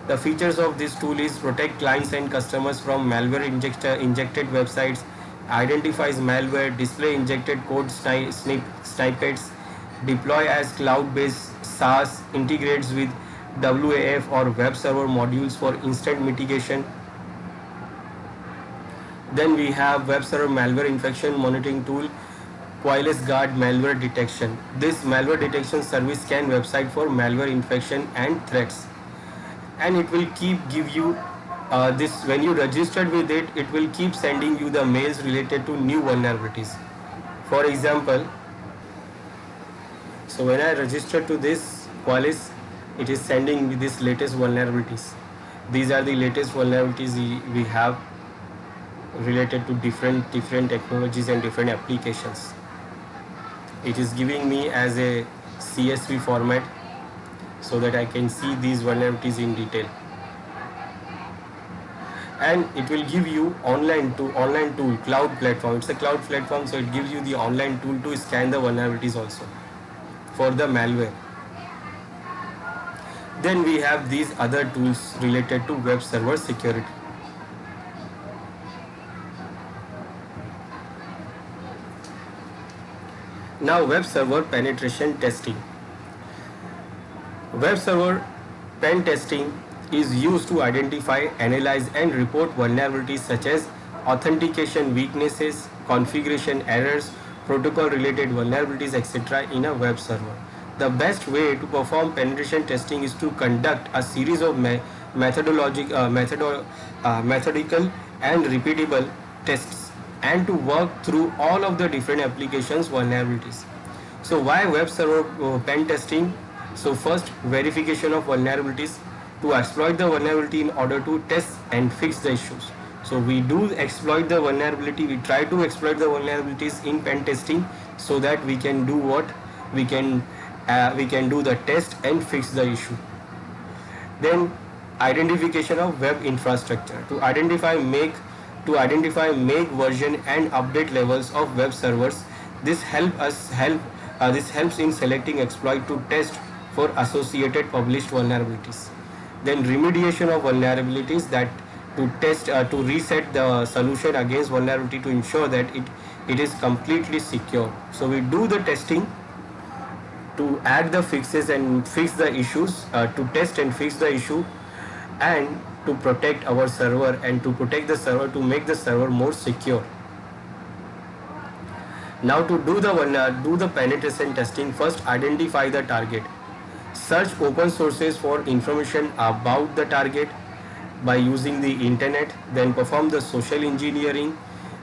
The features of this tool is protect clients and customers from malware injected websites, identifies malware, display injected code snippets, deploy as cloud-based SaaS, integrates with WAF or web server modules for instant mitigation. Then we have web server malware infection monitoring tool, Qualys Guard malware detection. This malware detection service scan website for malware infection and threats, and it will give you this when you registered with it. It will keep sending you the mails related to new vulnerabilities. For example, so when I register to this Qualys, it is sending me this latest vulnerabilities. These are the latest vulnerabilities we have related to different technologies and different applications. It is giving me as a CSV format so that I can see these vulnerabilities in detail. And it will give you online tool, cloud platform. It's a cloud platform, so it gives you the online tool to scan the vulnerabilities also for the malware. Then we have these other tools related to web server security. Now, web server penetration testing. Web server pen testing is used to identify, analyze and report vulnerabilities such as authentication weaknesses, configuration errors, protocol related vulnerabilities, etc. in a web server. The best way to perform penetration testing is to conduct a series of methodical and repeatable tests and to work through all of the different applications vulnerabilities. So why web server pen testing? So first, verification of vulnerabilities, to exploit the vulnerability in order to test and fix the issues. So we do exploit the vulnerability, we try to exploit the vulnerabilities in pen testing so that we can do what? We can do the test and fix the issue. Then identification of web infrastructure, to identify make version and update levels of web servers. This helps in selecting exploit to test for associated published vulnerabilities. Then remediation of vulnerabilities, that to reset the solution against vulnerability to ensure that it is completely secure. So we do the testing to add the fixes and fix the issues, to test and fix the issue, and to protect our server and to protect the server, to make the server more secure. Now to do the penetration testing, first identify the target. Search open sources for information about the target by using the internet. Then perform the social engineering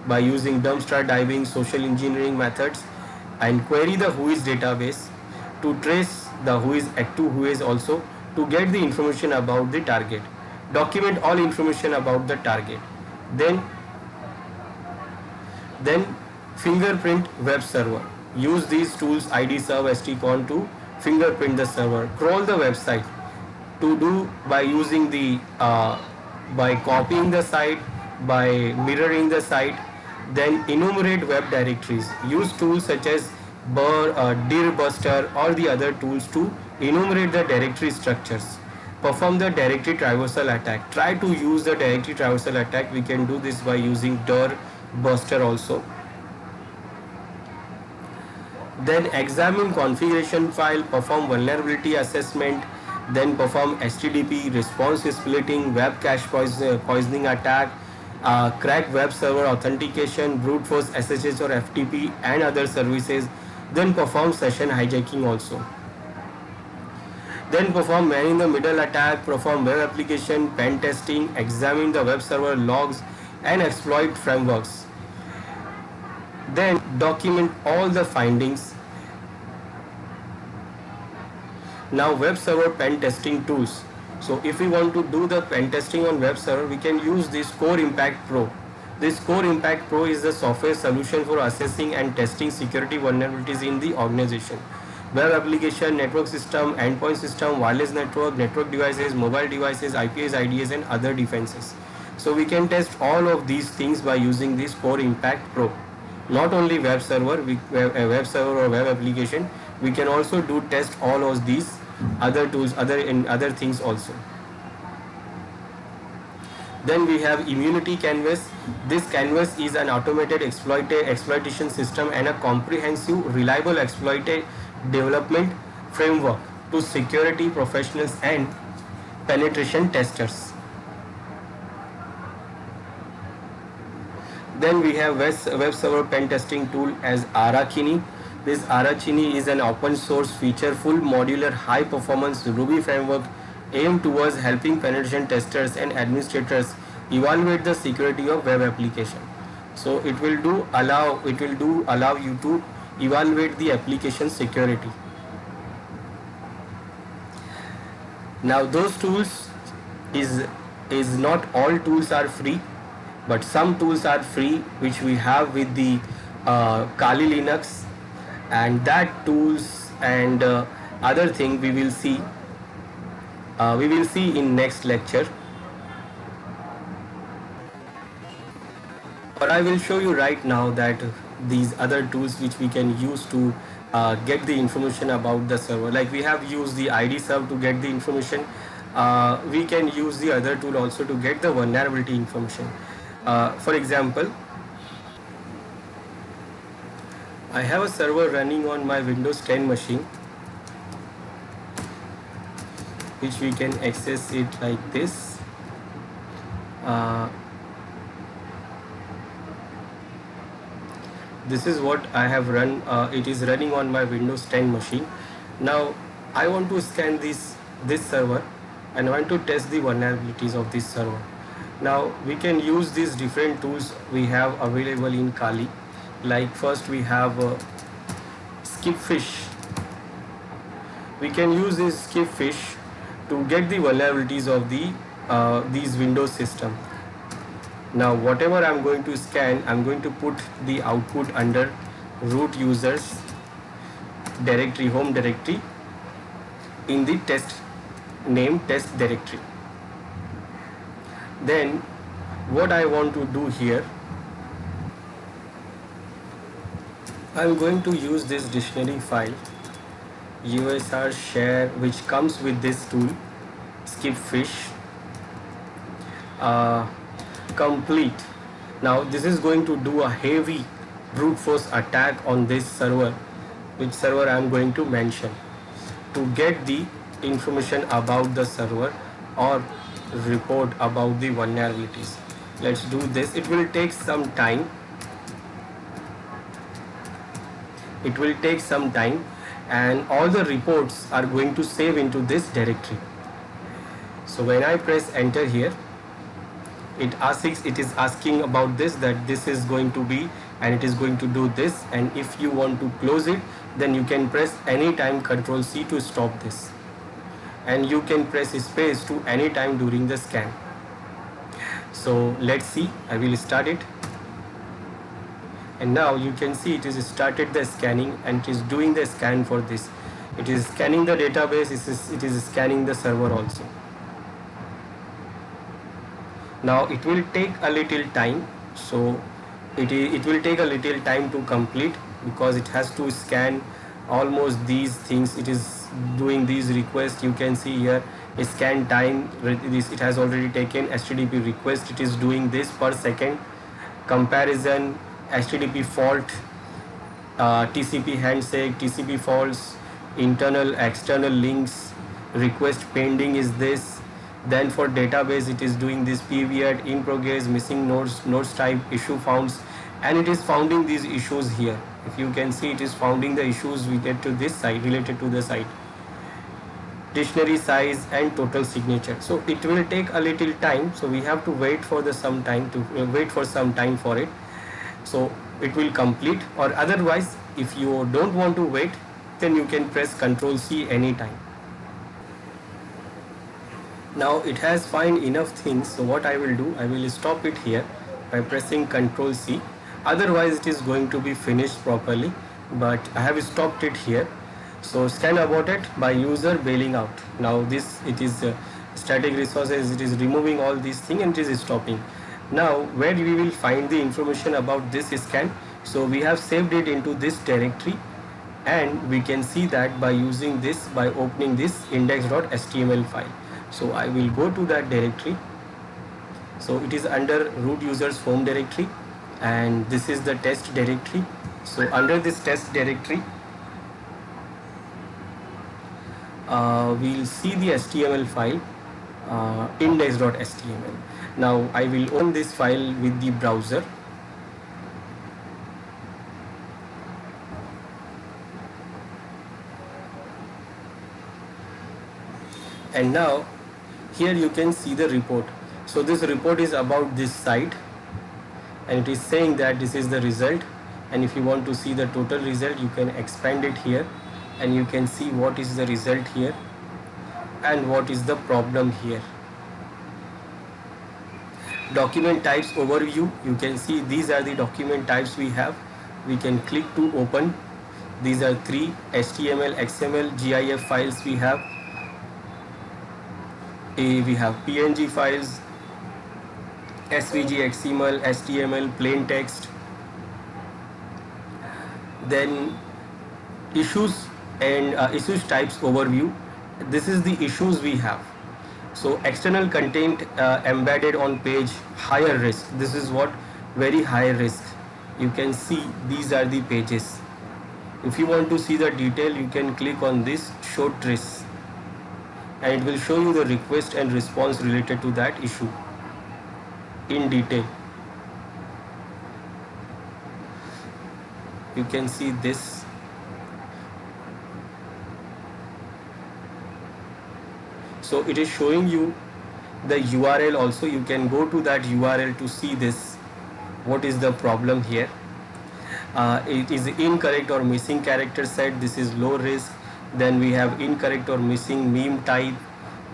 by using dumpster diving, social engineering methods, and query the whois database to trace the whois active whois also, to get the information about the target. Document all information about the target. Then then fingerprint web server. Use these tools IDserv, STCon to fingerprint the server. Crawl the website to do by using the by copying the site, by mirroring the site. Then enumerate web directories. Use tools such as Dirbuster or the other tools to enumerate the directory structures. Perform the directory traversal attack. Try to use the directory traversal attack. We can do this by using Dirbuster also. Then examine configuration file, perform vulnerability assessment, then perform HTTP response splitting, web cache poisoning attack, crack web server authentication, brute force SSH or FTP and other services, then perform session hijacking also. Then perform man in the middle attack, perform web application pen testing, examine the web server logs and exploit frameworks. Then document all the findings. Now web server pen testing tools. So if we want to do the pen testing on web server, we can use this Core Impact Pro. This Core Impact Pro is the software solution for assessing and testing security vulnerabilities in the organization. Web application, network system, endpoint system, wireless network, network devices, mobile devices, IPS, IDS and other defenses. So we can test all of these things by using this Core Impact Pro. Not only web server, web server or web application, we can also do test all of these other tools, other things also. Then we have Immunity Canvas. This canvas is an automated exploitation system and a comprehensive, reliable exploit development framework to security professionals and penetration testers. Then we have web server pen testing tool as Arakini. This Arakini is an open source featureful modular high performance Ruby framework aimed towards helping penetration testers and administrators evaluate the security of web application. So it will allow you to evaluate the application security. Now those tools is not all tools are free, but some tools are free which we have with the Kali Linux, and that tools and other thing we will see in next lecture. But I will show you right now that these other tools which we can use to get the information about the server. Like we have used the IDserv to get the information. We can use the other tool also to get the vulnerability information. For example, I have a server running on my Windows 10 machine. which we can access it like this. This is what I have run. It is running on my Windows 10 machine. Now I want to scan this server and I want to test the vulnerabilities of this server. Now we can use these different tools we have available in Kali. Like first we have Skipfish. We can use this Skipfish to get the vulnerabilities of these Windows system. Now whatever I'm going to scan, I'm going to put the output under root users directory, home directory, in the test name test directory. Then what I want to do here, I'm going to use this dictionary file usr share, which comes with this tool Skipfish complete. Now this is going to do a heavy brute force attack on this server, which server I am going to mention, to get the information about the server or report about the vulnerabilities. Let's do this. It will take some time. It will take some time, and all the reports are going to save into this directory. So when I press enter here, it is asking about this, that this is going to be, and it is going to do this. And if you want to close it, then you can press anytime Ctrl C to stop this, and you can press space to any time during the scan. So let's see. I will start it, and now you can see it is started the scanning, and it is doing the scan for this. It is scanning the database, it is scanning the server also. Now it will take a little time, so it will take a little time to complete, because it has to scan almost these things. It is doing these requests. You can see here scan time, it has already taken HTTP request. It is doing this per second, comparison, HTTP fault, TCP handshake, TCP faults, internal external links, request pending is this. Then for database, it is doing this pvt, in progress, missing nodes type, issue founds, and it is founding these issues here. If you can see, it is founding the issues we get to this site, related to the site, dictionary size and total signature. So it will take a little time, so we have to wait for some time for it. So it will complete, or otherwise if you don't want to wait, then you can press Ctrl C anytime. Now it has find enough things, so what I will do, I will stop it here by pressing Ctrl C. Otherwise it is going to be finished properly, but I have stopped it here. So scan about it by user bailing out. Now this, it is static resources, it is removing all these things and it is stopping. Now where we will find the information about this scan, so we have saved it into this directory, and we can see that by using this, by opening this index.html file. So I will go to that directory. So it is under root users home directory, and this is the test directory. So under this test directory, we'll see the HTML file, index.html. Now I will open this file with the browser. And now here you can see the report. So this report is about this site, and it is saying that this is the result. And if you want to see the total result, you can expand it here, and you can see what is the result here and what is the problem here. Document types overview, you can see these are the document types we have. We can click to open. These are 3 HTML, XML, GIF files we have. We have PNG files, SVG, XML, HTML, plain text. Then issues and issues types overview. This is the issues we have. So external content embedded on page, higher risk. This is what, very high risk. You can see these are the pages. If you want to see the detail, you can click on this show trace. and it will show you the request and response related to that issue in detail. You can see this. So it is showing you the URL also. You can go to that URL to see this, what is the problem here. It is incorrect or missing character set, this is low risk. Then we have incorrect or missing meme type.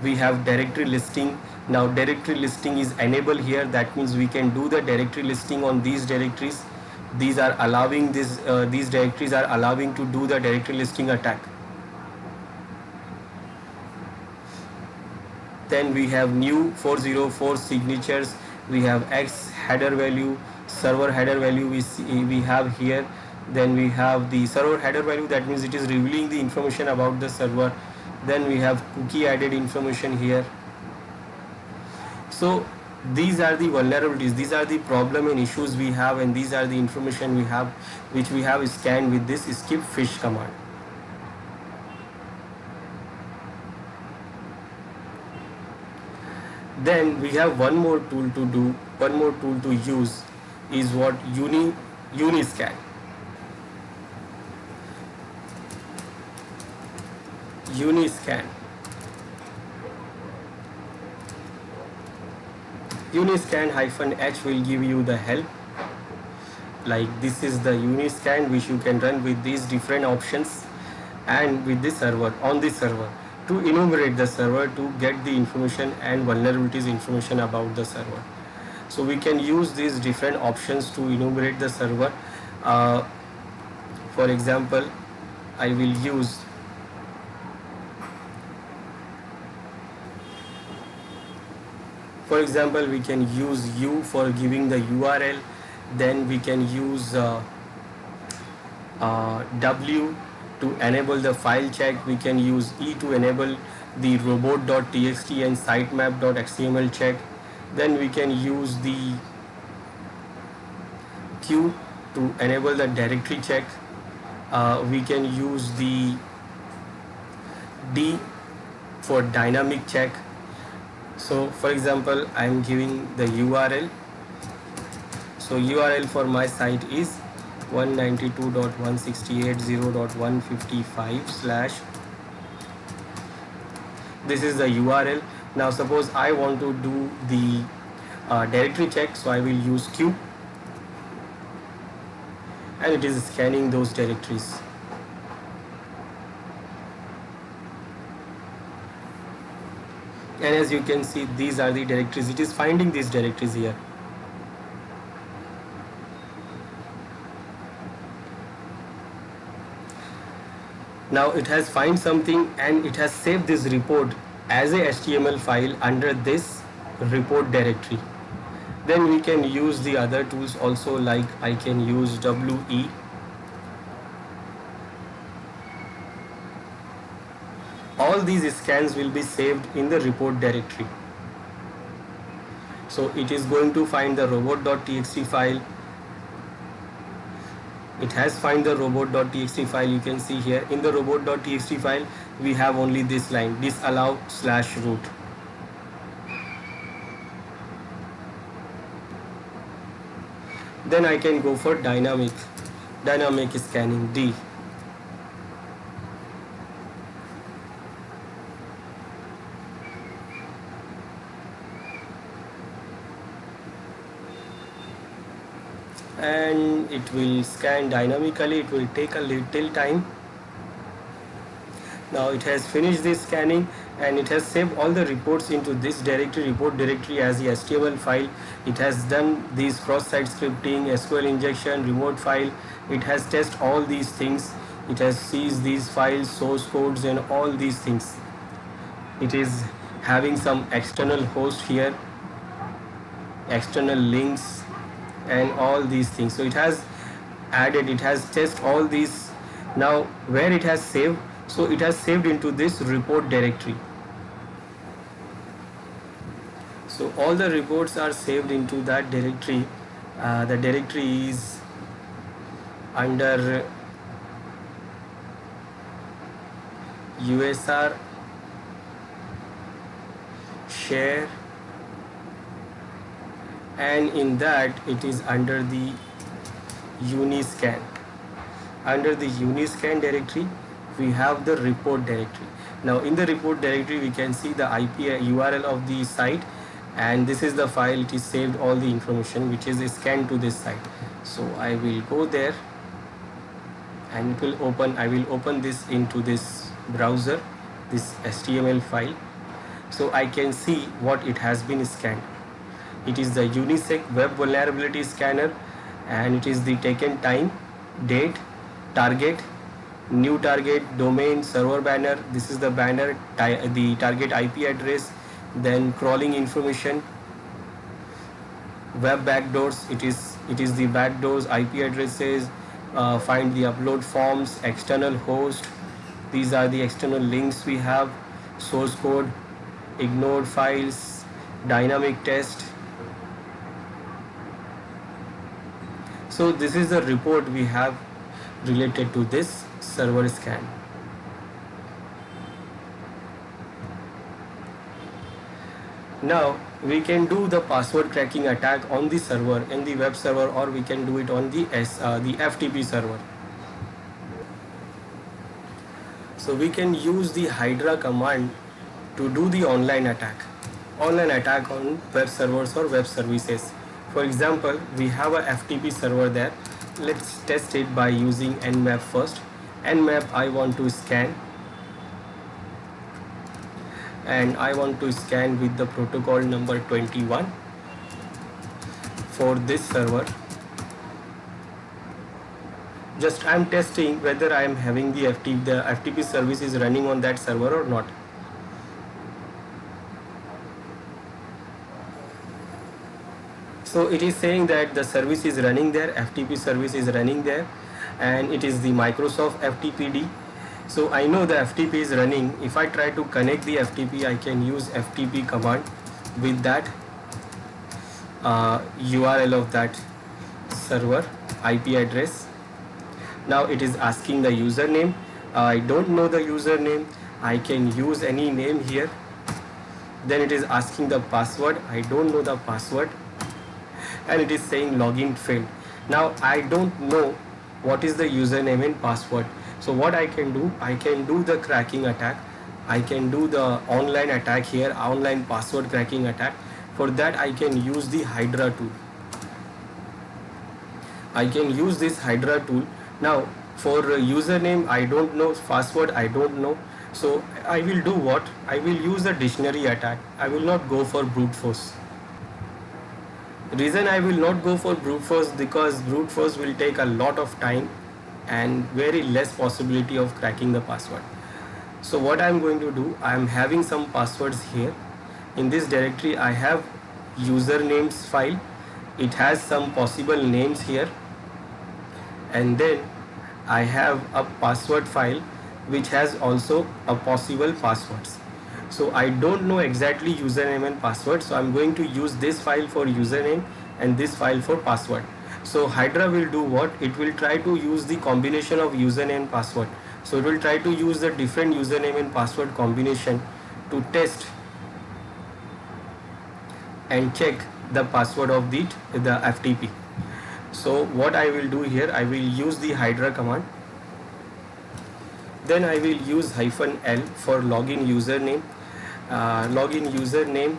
We have directory listing. Now directory listing is enabled here, that means we can do the directory listing on these directories. These are allowing this, these directories are allowing to do the directory listing attack. Then we have new 404 signatures. We have X header value, server header value we have here. Then we have the server header value, that means it is revealing the information about the server. Then we have cookie added information here. So these are the vulnerabilities, these are the problem and issues we have, and these are the information we have, which we have scanned with this skip fish command. Then we have one more tool to do, one more tool to use is what Uniscan. Uniscan. Uniscan-H will give you the help. Like this is the Uniscan which you can run with these different options and with the server, on the server, to enumerate the server to get the information and vulnerabilities information about the server. So we can use these different options to enumerate the server. For example, I will use we can use U for giving the URL. Then we can use W to enable the file check. We can use E to enable the robot.txt and sitemap.xml check. Then we can use the Q to enable the directory check. We can use the D for dynamic check. So for example, I am giving the URL. So URL for my site is 192.168.0.155/ this is the URL. Now suppose I want to do the directory check, so I will use Q, and it is scanning those directories. And as you can see, these are the directories, it is finding these directories here. Now it has find something and it has saved this report as a HTML file under this report directory. Then we can use the other tools also, like I can use WE. All these scans will be saved in the report directory. So it is going to find the robot.txt file. It has find the robot.txt file. You can see here in the robot.txt file we have only this line, disallow/root. Then I can go for dynamic scanning, D. And it will scan dynamically. It will take a little time. Now it has finished this scanning and it has saved all the reports into this directory, report directory, as the HTML file. It has done these cross-site scripting, SQL injection, remote file. It has tested all these things. It has seized these files, source codes and all these things. It is having some external host here, external links and all these things. So it has added, it has tested all these. Now where it has saved, so it has saved into this report directory. So all the reports are saved into that directory. The directory is under USR share, and in that it is under the Uniscan. Under the Uniscan directory we have the report directory. Now in the report directory we can see the IP URL of the site, and this is the file. It is saved all the information which is scanned to this site. So I will go there and it will open. I will open this into this browser, this HTML file, so I can see what it has been scanned. It is the Unisec web vulnerability scanner, and it is the taken time, date, target, new target, domain, server banner. This is the banner, the target IP address, then crawling information, web backdoors. It is the backdoors, IP addresses, find the upload forms, external host. These are the external links we have, source code, ignored files, dynamic test. So this is the report we have related to this server scan. Now we can do the password cracking attack on the server, in the web server, or we can do it on the FTP server. So we can use the Hydra command to do the online attack on web servers or web services. For example, we have a FTP server there. Let's test it by using Nmap first. Nmap I want to scan, and I want to scan with the protocol number 21 for this server. Just I am testing whether I am having the FTP service is running on that server or not. So it is saying that the service is running there, FTP service is running there, and it is the Microsoft FTPD. So I know the FTP is running. If I try to connect the FTP, I can use FTP command with that URL of that server IP address. Now it is asking the username. I don't know the username. I can use any name here. Then it is asking the password. I don't know the password, and it is saying login failed. Now I don't know what is the username and password. So what I can do the cracking attack. I can do the online attack here, online password cracking attack. For that I can use the Hydra tool. I can use this Hydra tool. Now for username I don't know, password I don't know. So I will do what? I will use the dictionary attack. I will not go for brute force. Reason I will not go for brute force, because brute force will take a lot of time and very less possibility of cracking the password. So what I am going to do, I am having some passwords here. In this directory I have usernames file. It has some possible names here, and then I have a password file which has also a possible passwords. So I don't know exactly username and password, so I'm going to use this file for username and this file for password. So Hydra will do what? It will try to use the combination of username and password. So it will try to use the different username and password combination to test and check the password of the FTP. So what I will do here, I will use the Hydra command. Then I will use -L for login username. Login username,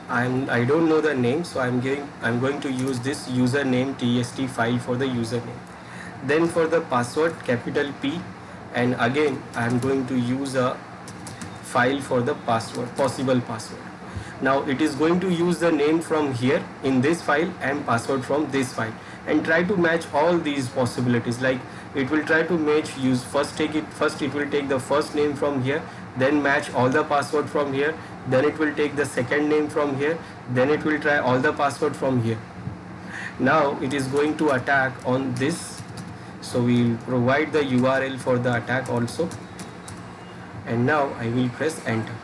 I don't know the name, so I'm going to use this username tst file for the username. Then for the password, capital P, and again I'm going to use a file for the password, possible password. Now it is going to use the name from here in this file and password from this file, and try to match all these possibilities. Like it will try to match, first it will take the first name from here, then match all the password from here, then it will take the second name from here, then it will try all the password from here. Now it is going to attack on this, so we will provide the URL for the attack also, and now I will press enter.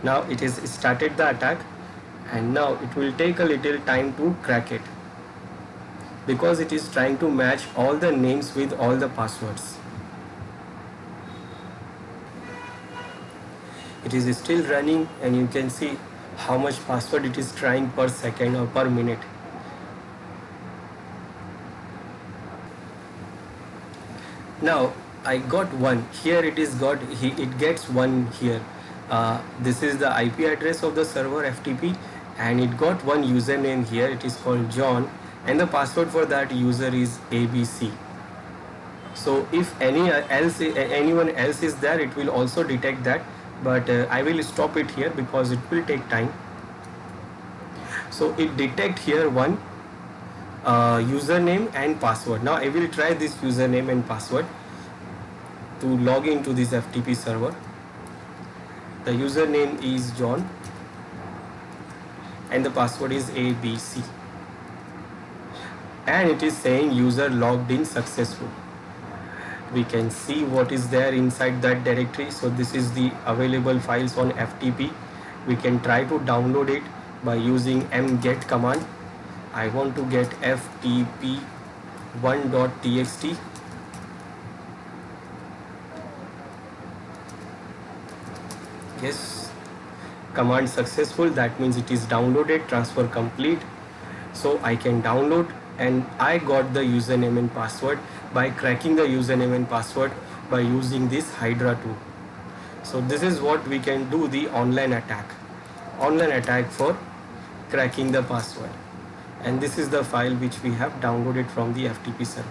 Now it has started the attack, and now it will take a little time to crack it, because it is trying to match all the names with all the passwords. It is still running, and you can see how much password it is trying per second or per minute. Now I got one here. It gets one here. This is the IP address of the server FTP, and it got one username here. It is called John, and the password for that user is ABC. So if anyone else is there, it will also detect that, but I will stop it here because it will take time. So it detect here one username and password. Now I will try this username and password to log into this FTP server. The username is John and the password is ABC, and it is saying user logged in successful. We can see what is there inside that directory. So this is the available files on FTP. We can try to download it by using mget command. I want to get ftp1.txt. Yes, command successful. That means it is downloaded, transfer complete. So I can download, and I got the username and password by cracking the username and password by using this Hydra tool. So this is what we can do, the online attack for cracking the password. And this is the file which we have downloaded from the FTP server.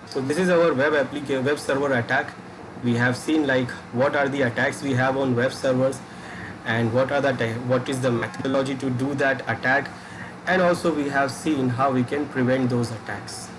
So this is our web server attack. We have seen like what are the attacks we have on web servers, and what is the methodology to do that attack, and also we have seen how we can prevent those attacks.